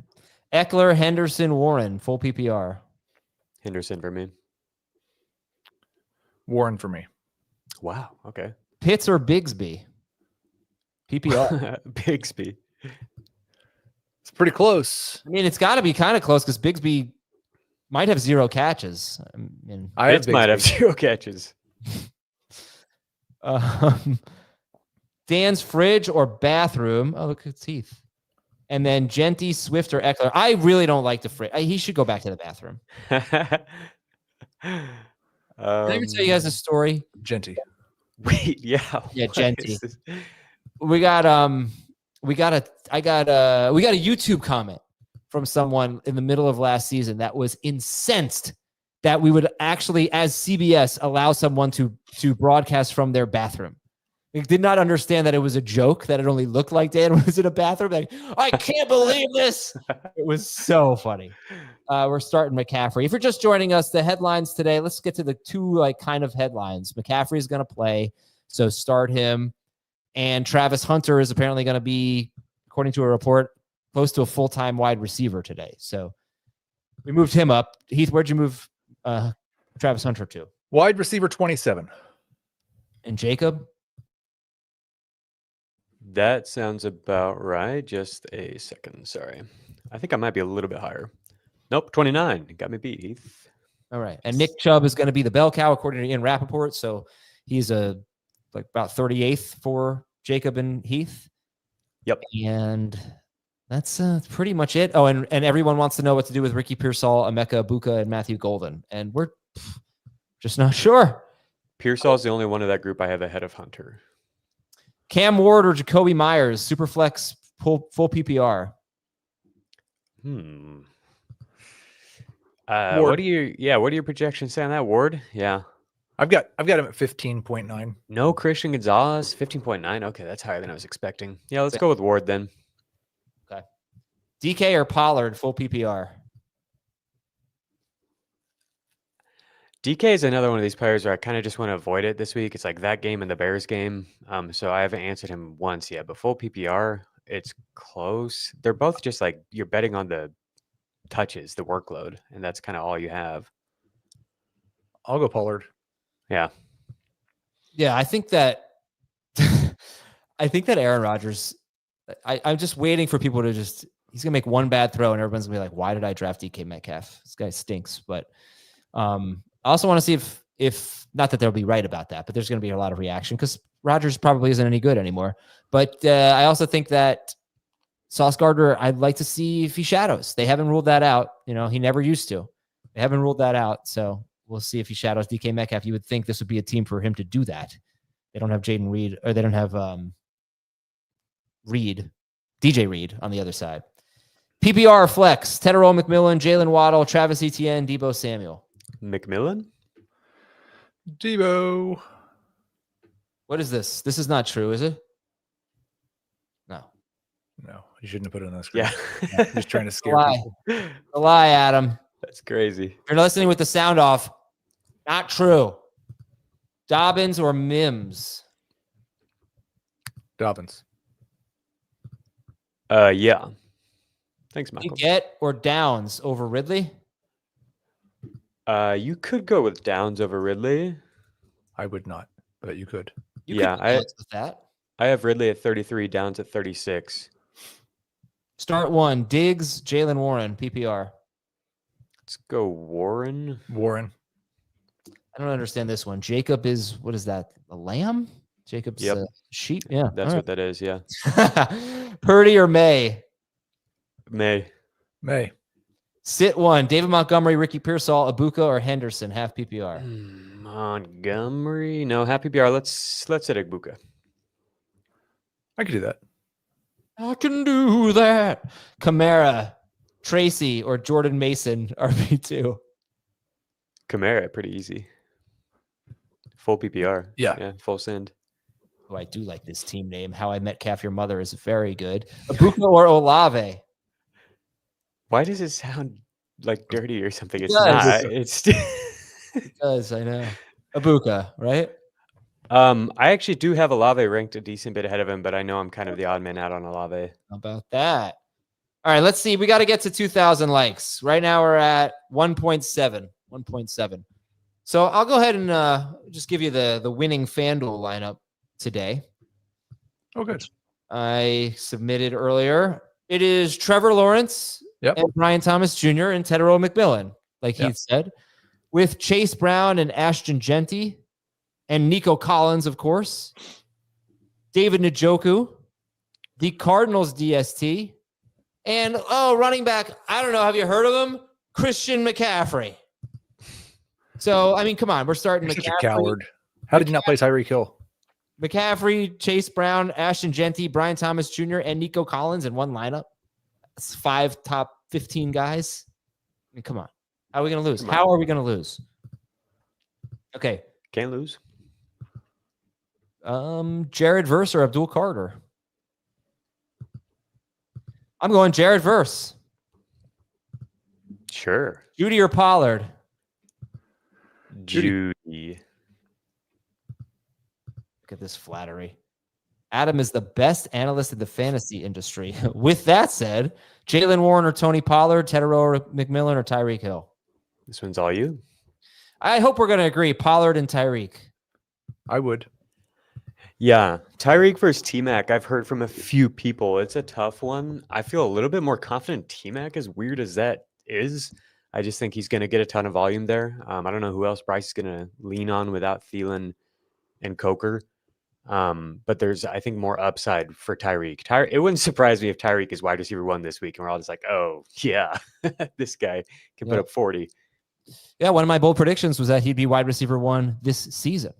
A: Eckler, Henderson, Warren, full PPR.
B: Henderson for me.
D: Warren for me.
B: Wow. Okay.
A: Pitts or Bigsby? PPR.
B: Bigsby.
D: It's pretty close.
A: I mean, it's got to be kind of close because Bigsby might have 0 catches. I mean,
B: Pitts might have 0 catches.
A: Dan's fridge or bathroom? Oh, look, it's Heath. And then Genty, Swift, or Eckler. I really don't like the fridge. He should go back to the bathroom. Can I even tell you guys a story?
D: Genty.
B: Wait, yeah.
A: Yeah,
B: what
A: Genty.
B: is this?
A: We got a YouTube comment from someone in the middle of last season that was incensed that we would actually, as CBS, allow someone to broadcast from their bathroom. They did not understand that it was a joke, that it only looked like Dan was in a bathroom. Like, I can't believe this. It was so funny. We're starting McCaffrey. If you're just joining us, the headlines today, let's get to the two kind of headlines. McCaffrey is going to play, so start him. And Travis Hunter is apparently going to be, according to a report, close to a full-time wide receiver today. So we moved him up. Heath, where'd you move Travis Hunter to?
D: Wide receiver 27.
A: And Jacob?
B: That sounds about right. Just a second. Sorry. I think I might be a little bit higher. Nope, 29. Got me beat, Heath.
A: All right. And Nick Chubb is going to be the bell cow, according to Ian Rappaport. So he's about 38th for Jacob and Heath.
B: Yep.
A: And that's pretty much it. Oh, and everyone wants to know what to do with Ricky Pearsall, Emeka Ibuka, and Matthew Golden. And we're just not sure.
B: Pearsall's the only one of that group I have ahead of Hunter.
A: Cam Ward or Jacoby Myers, Superflex, full PPR.
B: What do your projections say on that, Ward? Yeah.
D: I've got him at 15.9.
B: No Christian Gonzalez, 15.9. Okay, that's higher than I was expecting. Yeah, let's go with Ward then.
A: Okay. DK or Pollard, full PPR.
B: DK is another one of these players where I kind of just want to avoid it this week. It's like that game and the Bears game. So I haven't answered him once yet, but full PPR, it's close. They're both just like you're betting on the touches, the workload, and that's kind of all you have.
D: I'll go Pollard.
B: Yeah.
A: Yeah, I think that Aaron Rodgers, I'm just waiting for people to he's gonna make one bad throw and everyone's gonna be like, why did I draft DK Metcalf? This guy stinks. But I also want to see if not that they'll be right about that, but there's going to be a lot of reaction because Rodgers probably isn't any good anymore. But I also think that Sauce Gardner, I'd like to see if he shadows. They haven't ruled that out. He never used to. They haven't ruled that out. So we'll see if he shadows DK Metcalf. You would think this would be a team for him to do that. They don't have Jaden Reed, or they don't have DJ Reed on the other side. PPR Flex, Tedero McMillan, Jaylen Waddle, Travis Etienne, Deebo Samuel.
B: McMillan?
D: Deebo.
A: What is this? This is not true, is it? No.
D: No, you shouldn't have put it on the screen.
B: Yeah.
D: Just trying to scare
A: lie.
D: people.
A: A lie, Adam.
B: That's crazy.
A: If you're listening with the sound off, not true. Dobbins or Mims?
D: Dobbins.
B: Yeah. Thanks, Michael.
A: Get or Downs over Ridley?
B: You could go with Downs over Ridley.
D: I would not, but you could.
A: You could balance with that.
B: I have Ridley at 33, Downs at 36.
A: Start one. Diggs, Jaylen Warren, PPR.
B: Let's go Warren.
A: I don't understand this one. Jacob is, what is that? A lamb? Jacob's
B: Yep.
A: sheep? Yeah.
B: That's what that is. Yeah.
A: Purdy or May?
B: May.
A: Sit one. David Montgomery, Ricky Pearsall, Ibuka, or Henderson, half PPR.
B: Montgomery. No, half PPR. Let's sit Ibuka.
D: I could do that.
A: I can do that. Kamara, Tracy, or Jordan Mason, RB2.
B: Kamara, pretty easy. Full PPR.
D: Yeah.
B: Full send.
A: Oh, I do like this team name. How I Met Calf Your Mother is very good. Ibuka or Olave?
B: Why does it sound like dirty or something? It's
A: does.
B: not. It's
A: It does, I know. Ibuka, right?
B: I actually do have Olave ranked a decent bit ahead of him, but I know I'm kind of the odd man out on Olave.
A: How about that? All right, let's see. We got to get to 2,000 likes. Right now we're at 1.7. So I'll go ahead and just give you the winning FanDuel lineup today.
D: Oh, good.
A: I submitted earlier. It is Trevor Lawrence and Brian Thomas Jr. and Tedero McMillan, like Heath said, with Chase Brown and Ashton Genty and Nico Collins, of course, David Njoku, the Cardinals DST, and, running back, I don't know, have you heard of him? Christian McCaffrey. So, I mean, come on, we're starting
D: You're
A: McCaffrey.
D: such a coward. How did you not play Tyreek Hill?
A: McCaffrey, Chase Brown, Ashton Genty, Brian Thomas Jr., and Nico Collins in one lineup. That's 5 top 15 guys. I mean, come on. How are we going to lose? How are we going to lose? Okay.
B: Can't lose.
A: Jared Verse or Abdul Carter? I'm going Jared Verse.
B: Sure.
A: Judy or Pollard?
B: Judy.
A: Look at this flattery. Adam is the best analyst in the fantasy industry. With that said, Jaylen Warren or Tony Pollard, Tedero or McMillan or Tyreek Hill?
B: This one's all you.
A: I hope we're going to agree. Pollard and Tyreek.
D: I would.
B: Yeah. Tyreek versus T-Mac. I've heard from a few people. It's a tough one. I feel a little bit more confident T-Mac, as weird as that is. I just think he's going to get a ton of volume there. I don't know who else Bryce is going to lean on without Thielen and Coker. But there's, I think, more upside for Tyreek. It wouldn't surprise me if Tyreek is wide receiver 1 this week, and we're all just like, oh, yeah, this guy can put up 40.
A: Yeah, one of my bold predictions was that he'd be wide receiver 1 this season.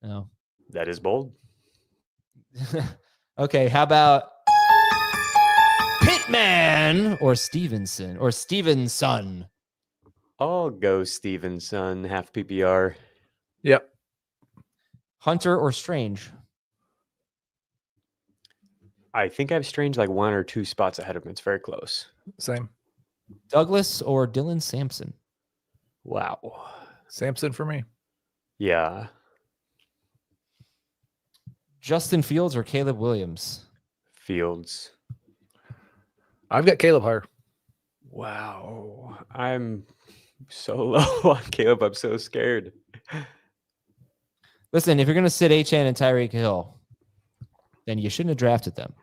A: No.
B: That is bold.
A: Okay, how about Pittman or Stevenson or Stevenson?
B: I'll go Stevenson, half PPR.
D: Yep.
A: Hunter or Strange?
B: I think I have Strange like 1 or 2 spots ahead of him. It's very close.
D: Same.
A: Douglas or Dylan Sampson?
B: Wow.
D: Sampson for me.
B: Yeah.
A: Justin Fields or Caleb Williams?
B: Fields.
D: I've got Caleb higher.
B: Wow. I'm so low on Caleb. I'm so scared.
A: Listen, if you're going to sit Achane and Tyreek Hill, then you shouldn't have drafted them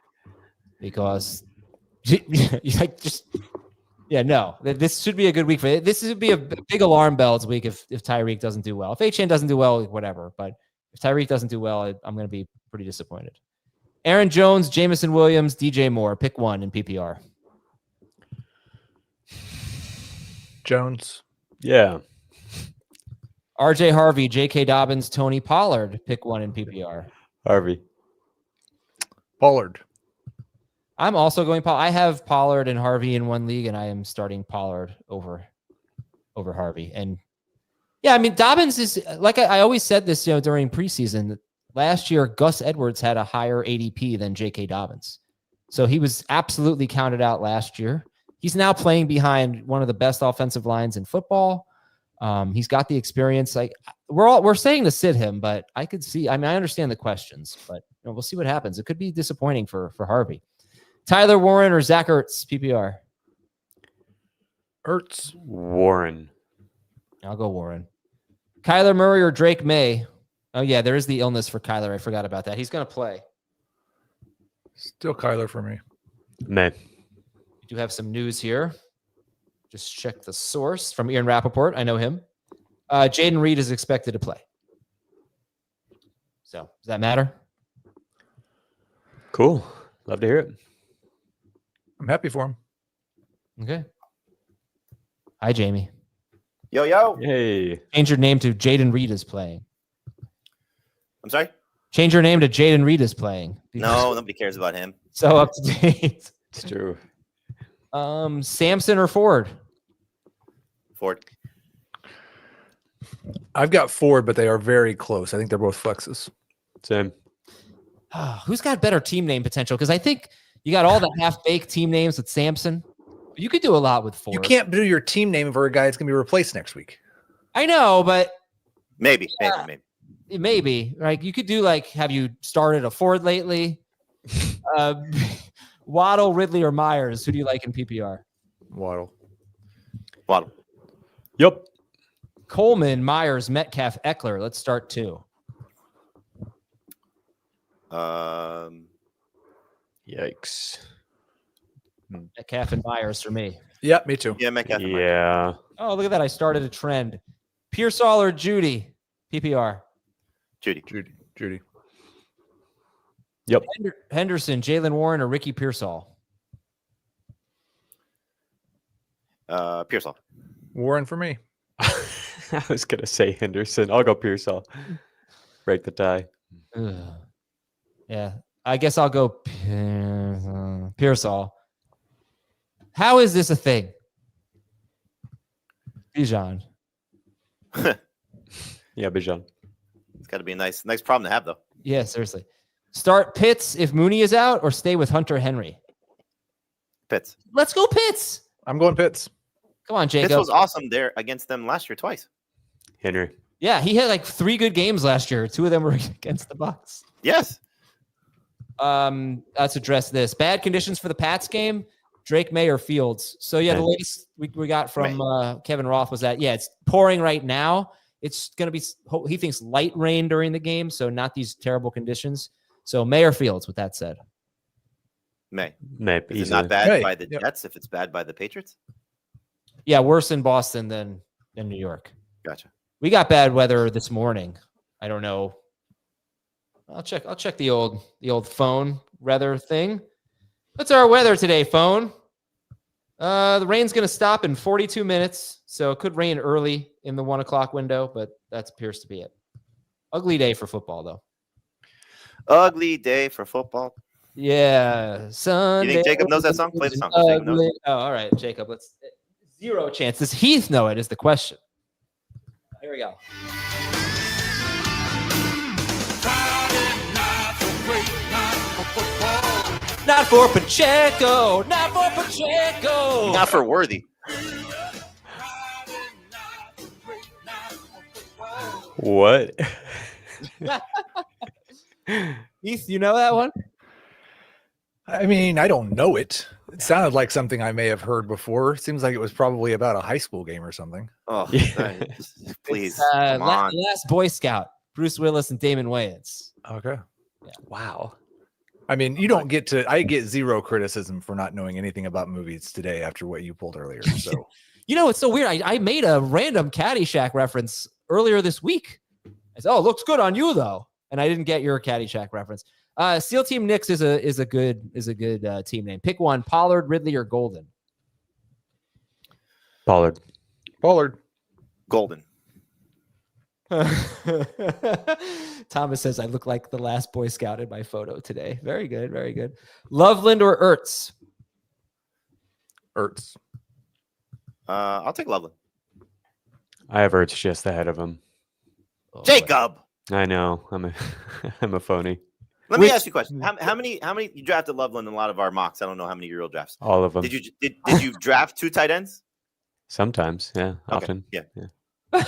A: because this should be a good week for it. This would be a big alarm bells week if Tyreek doesn't do well. If Achane doesn't do well, whatever. But if Tyreek doesn't do well, I'm going to be pretty disappointed. Aaron Jones, Jamison Williams, DJ Moore. Pick one in PPR.
D: Jones.
B: Yeah.
A: RJ Harvey, J.K. Dobbins, Tony Pollard. Pick one in PPR.
B: Harvey.
D: Pollard.
A: I'm also going Pollard. I have Pollard and Harvey in one league, and I am starting Pollard over Harvey. And yeah, I mean, Dobbins is, like I always said this, during preseason, last year, Gus Edwards had a higher ADP than J.K. Dobbins. So he was absolutely counted out last year. He's now playing behind one of the best offensive lines in football. He's got the experience. Like we're saying to sit him, but I could see. I mean, I understand the questions, but we'll see what happens. It could be disappointing for Harvey. Tyler Warren or Zach Ertz, PPR.
D: Ertz.
B: Warren.
A: I'll go Warren. Kyler Murray or Drake May. Oh yeah, there is the illness for Kyler. I forgot about that. He's going to play.
D: Still Kyler for me.
B: May.
A: We do have some news here. Just check the source from Ian Rappaport. I know him. Jayden Reed is expected to play. So does that matter?
B: Cool. Love to hear it.
D: I'm happy for him.
A: Okay. Hi, Jamey.
E: Yo, yo.
B: Hey.
A: Change your name to Jayden Reed is playing.
E: I'm sorry?
A: Change your name to Jayden Reed is playing.
E: No, nobody cares about him.
A: So up to date.
B: It's true.
A: Samson or Ford?
E: Ford.
D: I've got Ford, but they are very close. I think they're both flexes.
B: Same.
A: Who's got better team name potential? Because I think you got all the half-baked team names with Samson. You could do a lot with Ford.
D: You can't do your team name for a guy that's going to be replaced next week.
A: I know, but
E: Maybe.
A: maybe. Like you could do have you started a Ford lately? Waddle, Ridley, or Myers? Who do you like in PPR?
D: Waddle.
B: Yep.
A: Coleman, Myers, Metcalf, Eckler. Let's start 2.
B: Yikes.
A: Metcalf and Myers for me.
D: Yeah, me too.
E: Yeah, Metcalf.
B: Yeah.
A: Oh, look at that. I started a trend. Pearsall or Judy? PPR.
E: Judy.
B: Yep.
A: Henderson, Jaylen Warren, or Ricky Pearsall?
E: Pearsall.
D: Warren for me.
B: I was going to say Henderson. I'll go Pearsall. Break the tie.
A: Ugh. Yeah. I guess I'll go Pearsall. How is this a thing? Bijan.
B: Yeah, Bijan.
E: It's got to be a nice problem to have, though.
A: Yeah, seriously. Start Pitts if Mooney is out, or stay with Hunter Henry?
E: Pitts.
A: Let's go Pitts.
D: I'm going Pitts.
A: Come on, Jacob.
E: Pitts was awesome there against them last year twice.
B: Henry.
A: Yeah, he had 3 good games last year. 2 of them were against the Bucs.
E: Yes.
A: Let's address this. Bad conditions for the Pats game. Drake May or Fields. So yeah, the latest we got from Kevin Roth was that it's pouring right now. It's going to be, he thinks, light rain during the game, so not these terrible conditions. So May or Fields, with that said.
E: May.
B: Easily.
E: Is it not bad by the
D: Yep.
E: Jets if it's bad by the Patriots?
A: Yeah, worse in Boston than in New York.
E: Gotcha.
A: We got bad weather this morning. I don't know. I'll check the old phone weather thing. What's our weather today, phone? The rain's going to stop in 42 minutes, so it could rain early in the 1 o'clock window, but that appears to be it. Ugly day for football, though.
E: Ugly day for football.
A: Yeah, Sunday.
E: You think Jacob knows that song? Play the song. Jacob knows it.
A: Oh, all right, Jacob. Let's 0 chance. Does Heath know it? Is the question. Here we go. Not for Pacheco. Not for Pacheco.
E: Not for Worthy.
B: What?
A: Heath, you know that one?
D: I mean, I don't know it. It sounded like something I may have heard before. Seems like it was probably about a high school game or something.
E: Oh,
B: Yeah.
E: please. Come on.
A: Last Boy Scout, Bruce Willis and Damon Wayans.
D: Okay.
B: Wow.
D: I mean, I get 0 criticism for not knowing anything about movies today after what you pulled earlier. So,
A: It's so weird. I made a random Caddyshack reference earlier this week. I said, "Oh, looks good on you, though," and I didn't get your Caddyshack reference. SEAL Team Knicks is a good team name. Pick one: Pollard, Ridley, or Golden.
B: Pollard.
E: Golden.
A: Thomas says I look like the last Boy Scout in my photo today. Very good, very good. Loveland or Ertz?
D: Ertz.
E: I'll take Loveland.
B: I have Ertz just ahead of him.
A: Oh,
E: Jacob.
B: I know. I'm a phony.
E: Let me ask you a question. How many you drafted Loveland in a lot of our mocks? I don't know how many real drafts.
B: All of them.
E: Did you draft 2 tight ends?
B: Sometimes, yeah. Often.
E: Yeah.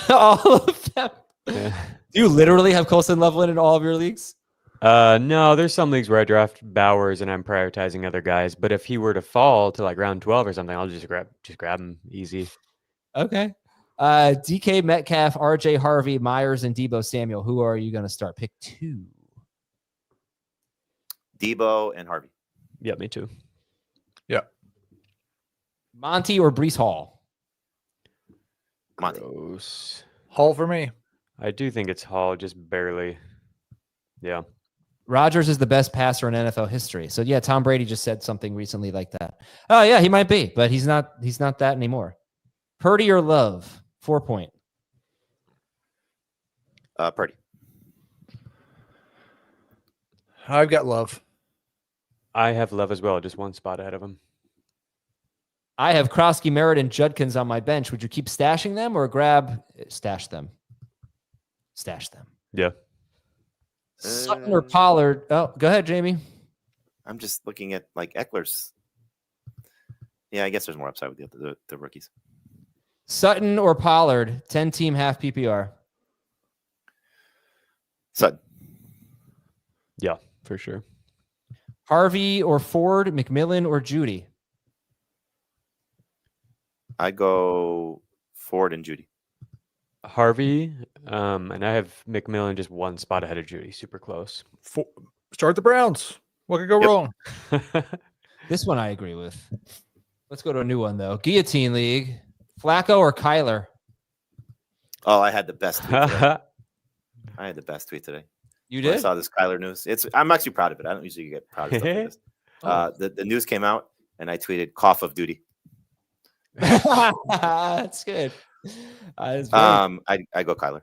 A: all of them.
B: Yeah.
A: Do you literally have Colson Loveland in all of your leagues?
B: No, there's some leagues where I draft Bowers and I'm prioritizing other guys. But if he were to fall to like round 12 or something, I'll just grab him easy.
A: Okay. DK Metcalf, RJ Harvey, Myers, and Debo Samuel. Who are you going to start? Pick 2.
E: Debo and Harvey.
B: Yeah, me too.
D: Yeah.
A: Monty or Brees Hall?
E: Monty.
B: Gross.
D: Hall for me.
B: I do think it's Hall, just barely. Yeah.
A: Rodgers is the best passer in NFL history. So yeah, Tom Brady just said something recently like that. Oh yeah, he might be, but he's not that anymore. Purdy or Love? 4 point.
E: Purdy.
D: I've got Love.
B: I have Love as well, just one spot ahead of him.
A: I have Krosky, Merritt, and Judkins on my bench. Would you keep stashing them or stash them? Stash them.
B: Yeah.
A: Sutton or Pollard? Oh, go ahead, Jamey.
E: I'm just looking at like Eckler's. Yeah, I guess there's more upside with the rookies.
A: Sutton or Pollard? 10-team half PPR.
E: Sutton.
B: Yeah, for sure.
A: Harvey or Ford? McMillan or Judy?
E: I go Ford and Judy.
B: Harvey, and I have McMillan just one spot ahead of Judy. Super close.
D: Start the Browns. What could go wrong?
A: This one I agree with. Let's go to a new one, though. Guillotine League. Flacco or Kyler?
E: Oh, I had the best tweet today. I had the best tweet today.
A: You
E: When I
A: did?
E: saw this Kyler news. I'm actually proud of it. I don't usually get proud of stuff like this. The news came out, and I tweeted "cough of duty."
A: That's good.
E: I go Kyler.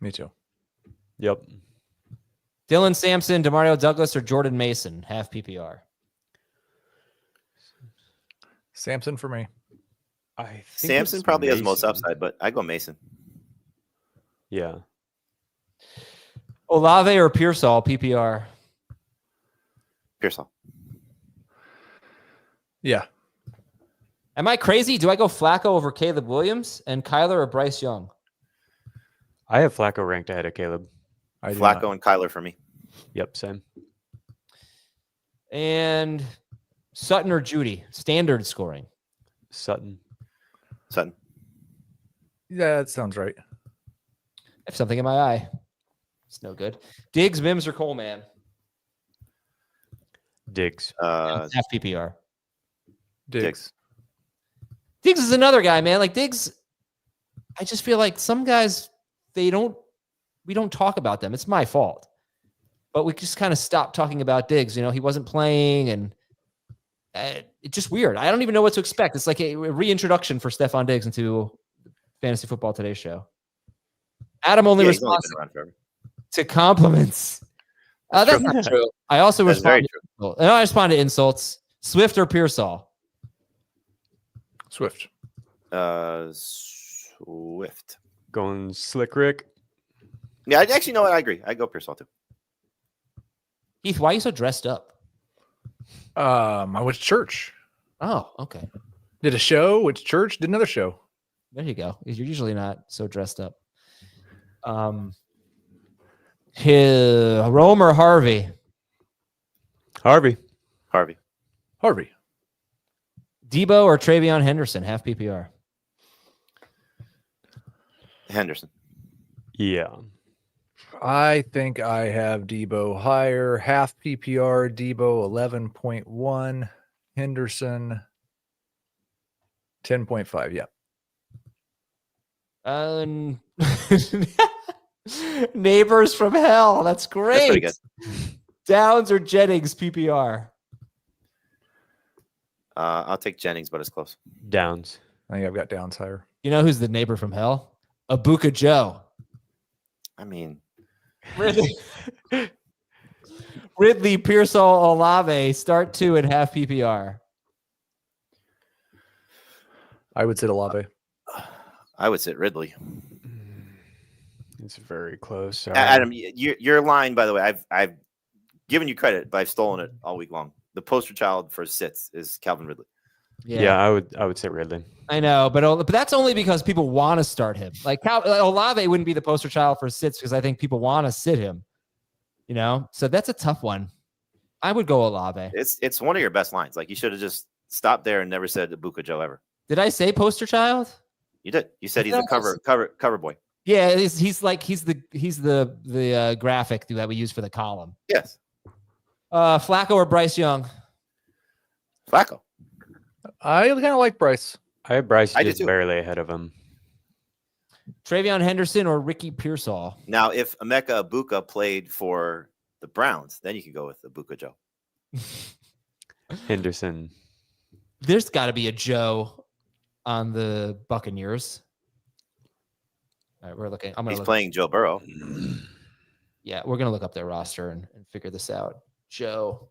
D: Me too.
B: Yep.
A: Dylan Sampson, Demario Douglas, or Jordan Mason, half PPR.
D: Sampson for me.
B: I think
E: Sampson
B: it's
E: probably has most
B: Mason.
E: upside, but I go Mason.
B: Yeah.
A: Olave or Pearsall, PPR.
E: Pearsall.
D: Yeah.
A: Am I crazy? Do I go Flacco over Caleb Williams and Kyler or Bryce Young?
B: I have Flacco ranked ahead of Caleb.
D: I do
E: Flacco
D: not.
E: and Kyler for me.
B: Yep, same.
A: And Sutton or Judy, standard scoring.
B: Sutton.
E: Sutton.
D: Yeah, that sounds right.
A: I have something in my eye. It's no good. Diggs, Mims, or Coleman?
B: Diggs.
A: Half PPR.
E: Diggs.
A: Diggs is another guy, man. Like Diggs, I just feel like some guys, we don't talk about them. It's my fault. But we just kind of stopped talking about Diggs. You know, he wasn't playing and it's just weird. I don't even know what to expect. It's like a reintroduction for Stephon Diggs into Fantasy Football Today show. Adam only
E: He's only
A: responds
E: been around forever.
A: to compliments. That's not true. I also
E: That's very
A: respond. I respond to insults. Swift or Pearsall?
D: Swift.
E: Swift.
B: Going Slick Rick.
E: Yeah, I actually know what I agree. I go Pearsall too.
A: Heath, why are you so dressed up?
D: I went to church.
A: Oh, okay.
D: Did a show, went to church, did another show.
A: There you go. You're usually not so dressed up. Rome or Harvey?
B: Harvey.
E: Harvey.
D: Harvey.
A: Debo or Travion Henderson, half PPR?
E: Henderson.
B: Yeah.
D: I think I have Debo higher. Half PPR, Debo 11.1. Henderson 10.5. Yeah.
A: Neighbors from hell. That's great.
E: pretty good.
A: Downs or Jennings, PPR?
E: I'll take Jennings, but it's close.
B: Downs.
D: I think I've got Downs higher.
A: You know who's the neighbor from hell? Abuka Joe.
E: I mean,
A: Ridley, Pearsall, Olave, start 2 at half PPR.
D: I would sit Olave.
E: I would sit Ridley.
B: It's very close. Sorry.
E: Adam, your line, by the way, I've given you credit, but I've stolen it all week long. The poster child for sits is Calvin Ridley.
B: Yeah, I would say Ridley.
A: I know, but that's only because people want to start him. Like Olave wouldn't be the poster child for sits because I think people want to sit him. You know, so that's a tough one. I would go Olave.
E: It's one of your best lines. Like you should have just stopped there and never said Abuka Joe ever.
A: Did I say poster child?
E: You did. You said he's a cover boy.
A: Yeah, he's the graphic that we use for the column.
E: Yes.
A: Flacco or Bryce Young?
E: Flacco.
D: I kind of like Bryce.
B: I have Bryce
E: I do
B: just
E: too.
B: barely ahead of him.
A: Travion Henderson or Ricky Pearsall?
E: Now, if Emeka Ibuka played for the Browns, then you can go with Ibuka Joe.
B: Henderson.
A: There's got to be a Joe on the Buccaneers. All right, we're looking.
E: He's playing Joe Burrow.
A: Yeah, we're going to look up their roster and figure this out. Joe.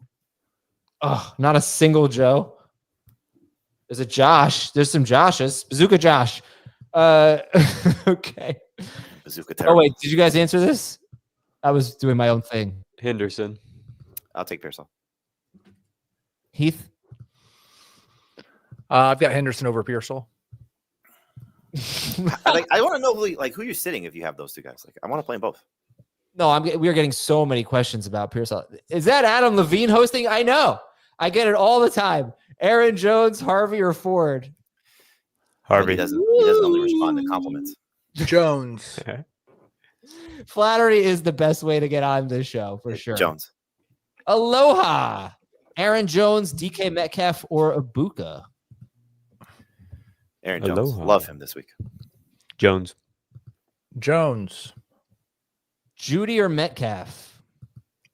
A: Oh, not a single Joe. There's a Josh. There's some Joshes. Bazooka Josh. Okay.
E: Bazooka
A: Oh,
E: terrible.
A: wait. Did you guys answer this? I was doing my own thing.
B: Henderson.
E: I'll take Pearsall.
A: Heath?
D: I've got Henderson over Pearsall.
E: I want to know who you're sitting if you have those two guys. Like, I want to play them both.
A: No, we're getting so many questions about Pearsall. Is that Adam Levine hosting? I know. I get it all the time. Aaron Jones, Harvey, or Ford?
B: Harvey.
E: He doesn't only respond to compliments.
D: Jones.
A: Flattery is the best way to get on this show, for sure.
E: Jones.
A: Aloha. Aaron Jones, DK Metcalf, or Ibuka?
E: Aaron Jones.
B: Aloha.
E: Love him this week.
B: Jones.
D: Jones.
A: Judy or Metcalf?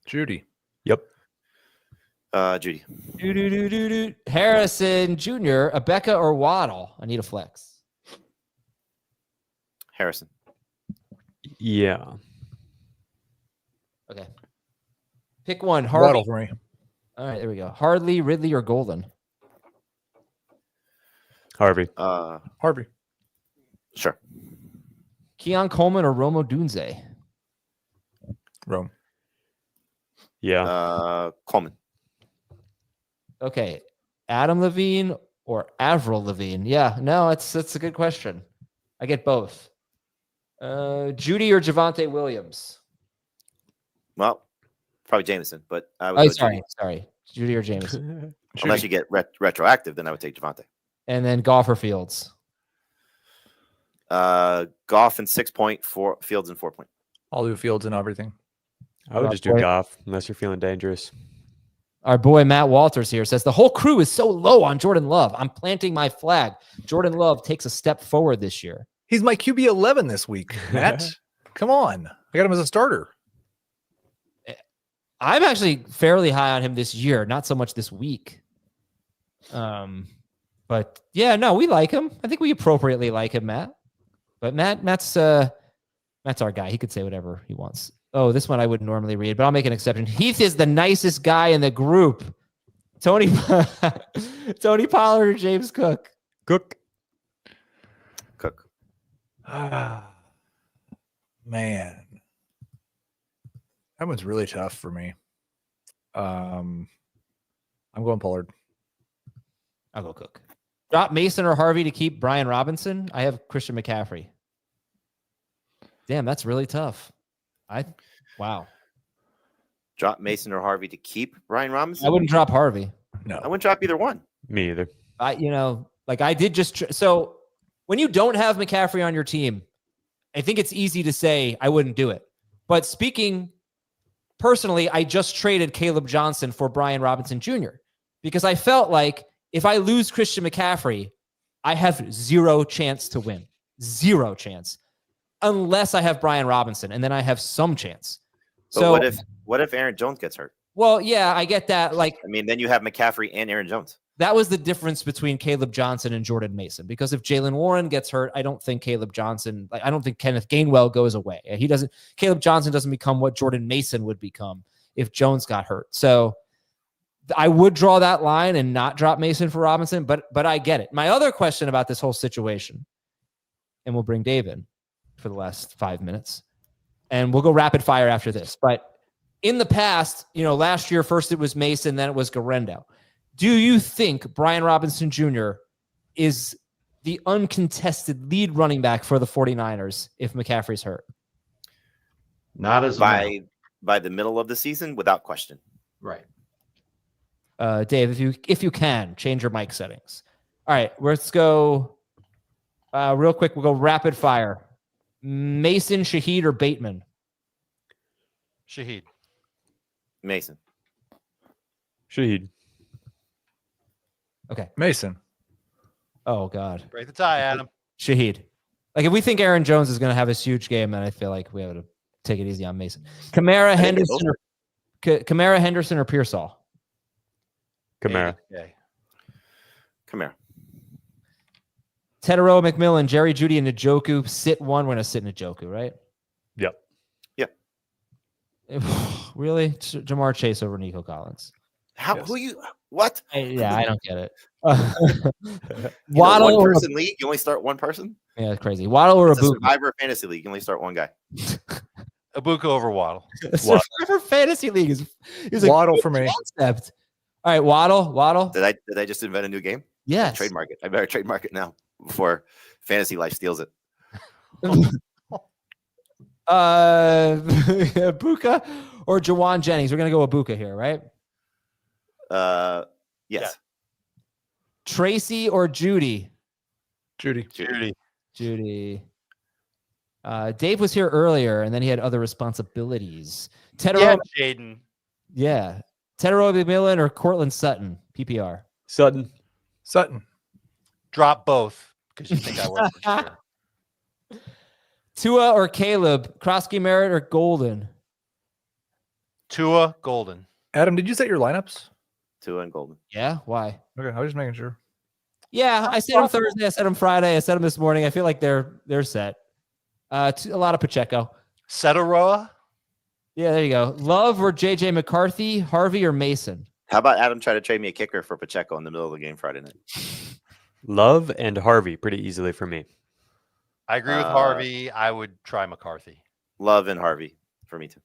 D: Judy.
B: Yep.
E: Judy.
A: Harrison Jr., Abeka or Waddle? I need a flex.
E: Harrison.
B: Yeah.
A: Okay. Pick one. Harvey.
D: Waddle for me.
A: All right, there we go. Hardley, Ridley, or Golden?
B: Harvey.
D: Harvey.
E: Sure.
A: Keon Coleman or Romo Dunze?
D: Rome.
B: Yeah.
E: Coleman.
A: Okay. Adam Levine or Avril Levine? Yeah, no, that's a good question. I get both. Judy or Javonte Williams?
E: Well, probably Jameson, but I would go Judy.
A: Sorry. Judy or Jameson?
E: Unless you get retroactive, then I would take Javonte.
A: And then Goff or Fields?
E: Goff and 6 point, Fields and 4 point.
D: I'll do Fields and everything.
B: I would just do Goff unless you're feeling dangerous.
A: Our boy Matt Walters here says the whole crew is so low on Jordan Love. I'm planting my flag. Jordan Love takes a step forward this year.
D: He's my QB 11 this week, Matt. Come on. I got him as a starter.
A: I'm actually fairly high on him this year, not so much this week. But yeah, no, we like him. I think we appropriately like him, Matt. But Matt's our guy. He could say whatever he wants. Oh, this one I wouldn't normally read, but I'll make an exception. Heath is the nicest guy in the group. Tony Pollard or James Cook?
B: Cook.
D: Man. That one's really tough for me. I'm going Pollard.
A: I'll go Cook. Drop Mason or Harvey to keep Brian Robinson. I have Christian McCaffrey. Damn, that's really tough. Wow.
E: Drop Mason or Harvey to keep Brian Robinson?
A: I wouldn't drop Harvey.
D: No.
E: I wouldn't drop either one.
B: Me either.
A: I did just so when you don't have McCaffrey on your team, I think it's easy to say I wouldn't do it. But speaking personally, I just traded Caleb Johnson for Brian Robinson Jr. because I felt like if I lose Christian McCaffrey, I have zero chance to win. Zero chance. Unless I have Brian Robinson, and then I have some chance.
E: But
A: So
E: what if Aaron Jones gets hurt?
A: well, yeah, I get that.
E: Then you have McCaffrey and Aaron Jones.
A: That was the difference between Caleb Johnson and Jordan Mason. Because if Jalen Warren gets hurt, I don't think Caleb Johnson, I don't think Kenneth Gainwell goes away. Caleb Johnson doesn't become what Jordan Mason would become if Jones got hurt. So I would draw that line and not drop Mason for Robinson, but I get it. My other question about this whole situation, and we'll bring Dave in for the last 5 minutes, and we'll go rapid fire after this. But in the past, last year, first it was Mason, then it was Garendo. Do you think Brian Robinson Jr. is the uncontested lead running back for the 49ers if McCaffrey's hurt?
C: Not as
E: by the middle of the season, without question.
A: Right. Dave, if you can, change your mic settings. All right, let's go real quick. We'll go rapid fire. Mason, Shaheed, or Bateman?
C: Shaheed.
E: Mason.
B: Shaheed.
A: Okay.
D: Mason.
A: Oh God.
C: Break the tie, Adam.
A: Shaheed. Like if we think Aaron Jones is going to have this huge game, then I feel like we have to take it easy on Mason. Kamara Henderson or Pearsall.
B: Kamara.
C: Okay.
E: Kamara.
A: Tedero, McMillan, Jerry Jeudy, and Njoku. Sit one. We're going to sit Njoku, right?
B: Yep.
A: Really? Jamar Chase over Nico Collins.
E: How?
D: Yes.
E: Who you? What?
A: Yeah, I don't get it.
E: Waddle.
A: Waddle
E: One
A: or
E: person league. You only start one person.
A: yeah, crazy. Waddle or
E: It's a
A: Abuka.
E: Survivor fantasy league. You only start one guy.
C: Abuka over Waddle.
A: Survivor fantasy league is
D: Waddle for me.
A: concept. All right, Waddle.
E: Did I just invent a new game?
A: Yes.
E: Trademark it. I better trademark it now before Fantasy Life steals it.
A: Abuka or Jawan Jennings. We're gonna go Abuka here, right?
E: Yes.
A: Tracy or Judy.
D: Judy.
A: Judy. Dave was here earlier, and then he had other responsibilities.
C: Yeah,
A: Tedero,
C: Jaden.
A: yeah. Tedero McMillan or Cortland Sutton, PPR.
B: Sutton.
C: Drop both because you think I work for sure.
A: Tua or Caleb, Krosky Merritt or Golden.
C: Tua, Golden.
D: Adam, did you set your lineups?
E: Tua and Golden.
A: Yeah, why?
D: Okay, I was just making sure.
A: Yeah, I set them Thursday. I set them Friday. I set them this morning. I feel like they're set. A lot of Pacheco.
C: Setaroa.
A: Yeah, there you go. Love or JJ McCarthy, Harvey or Mason.
E: How about Adam try to trade me a kicker for Pacheco in the middle of the game Friday night?
B: Love and Harvey pretty easily for me.
C: I agree with Harvey. I would try McCarthy.
E: Love and Harvey for me too.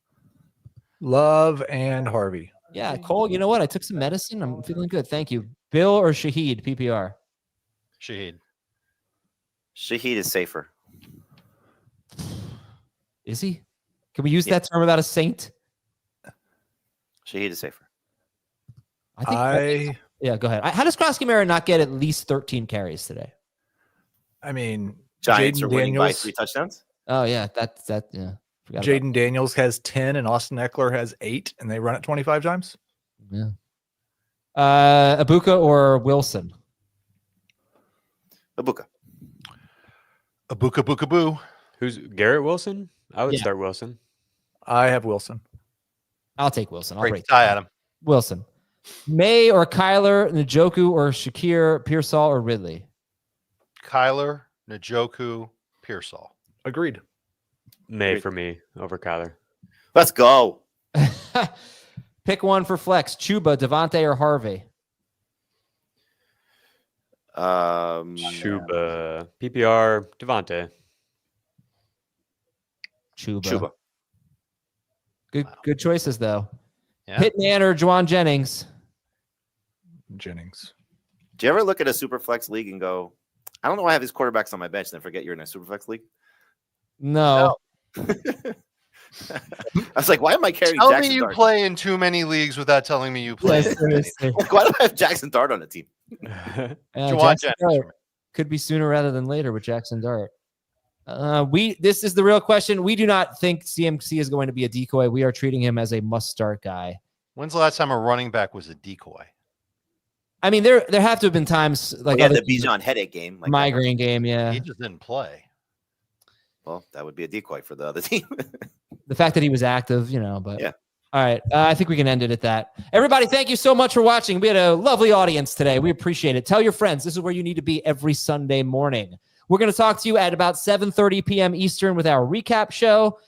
D: Love and Harvey.
A: Yeah, Cole, you know what? I took some medicine. I'm feeling good. Thank you. Bill or Shaheed, PPR.
C: Shaheed.
E: Shaheed is safer.
A: Is he? Can we use that term about a saint?
E: Shaheed is safer.
A: Yeah, go ahead. How does Krosky Merritt not get at least 13 carries today?
D: I mean,
E: Giants
D: Jaden
E: are winning by
D: Daniels-
E: 3 touchdowns.
A: Oh, yeah. That yeah. Forgot about
D: Jaden Daniels has 10 and Austin Eckler has 8, and they run it 25 times.
A: that. Yeah. Abuka or Wilson?
E: Abuka.
C: Abuka Boo.
B: Who's Garrett Wilson? I would
A: Yeah.
B: start Wilson.
D: I have Wilson.
A: I'll take Wilson. I'll
C: Break
A: break
C: the tie, Adam.
A: Wilson. May or Kyler, Njoku or Shakir, Pearsall or Ridley?
C: Kyler, Njoku, Pearsall.
D: Agreed.
B: May
E: Great.
B: for me over Kyler.
E: Let's go.
A: Pick one for flex. Chuba, Devontae or Harvey?
B: Chuba. PPR. Devontae.
A: Chuba. Good choices, though.
C: Yeah.
A: Pittman or Juwan Jennings?
D: Jennings.
E: Do you ever look at a Superflex league and go, I don't know why I have these quarterbacks on my bench, and then forget you're in a Superflex league?
A: No.
E: I was like, why am I carrying
C: Tell
E: Jackson
C: me you
E: Dart?
C: play in too many leagues without telling me you play.
A: Yes, seriously.
E: Like, why do I have Jackson Dart on the team?
C: Juwan
A: Jackson
C: Jennings.
A: Dart could be sooner rather than later with Jackson Dart. This is the real question. We do not think CMC is going to be a decoy. We are treating him as a must-start guy.
C: When's the last time a running back was a decoy?
A: I mean, there have to have been times like
E: Yeah,
A: other
E: the
A: teams-
E: Bijan headache game. Like
A: migraine game. Yeah,
C: He just didn't play.
E: Well, that would be a decoy for the other team.
A: the fact that he was active, but
E: Yeah.
A: All right, I think we can end it at that. Everybody, thank you so much for watching. We had a lovely audience today. We appreciate it. Tell your friends. This is where you need to be every Sunday morning. We're going to talk to you at about 7:30 p.m. Eastern with our recap show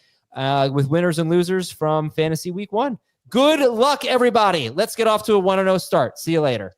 A: with winners and losers from Fantasy Week 1. Good luck, everybody. Let's get off to a 1-0 start. See you later.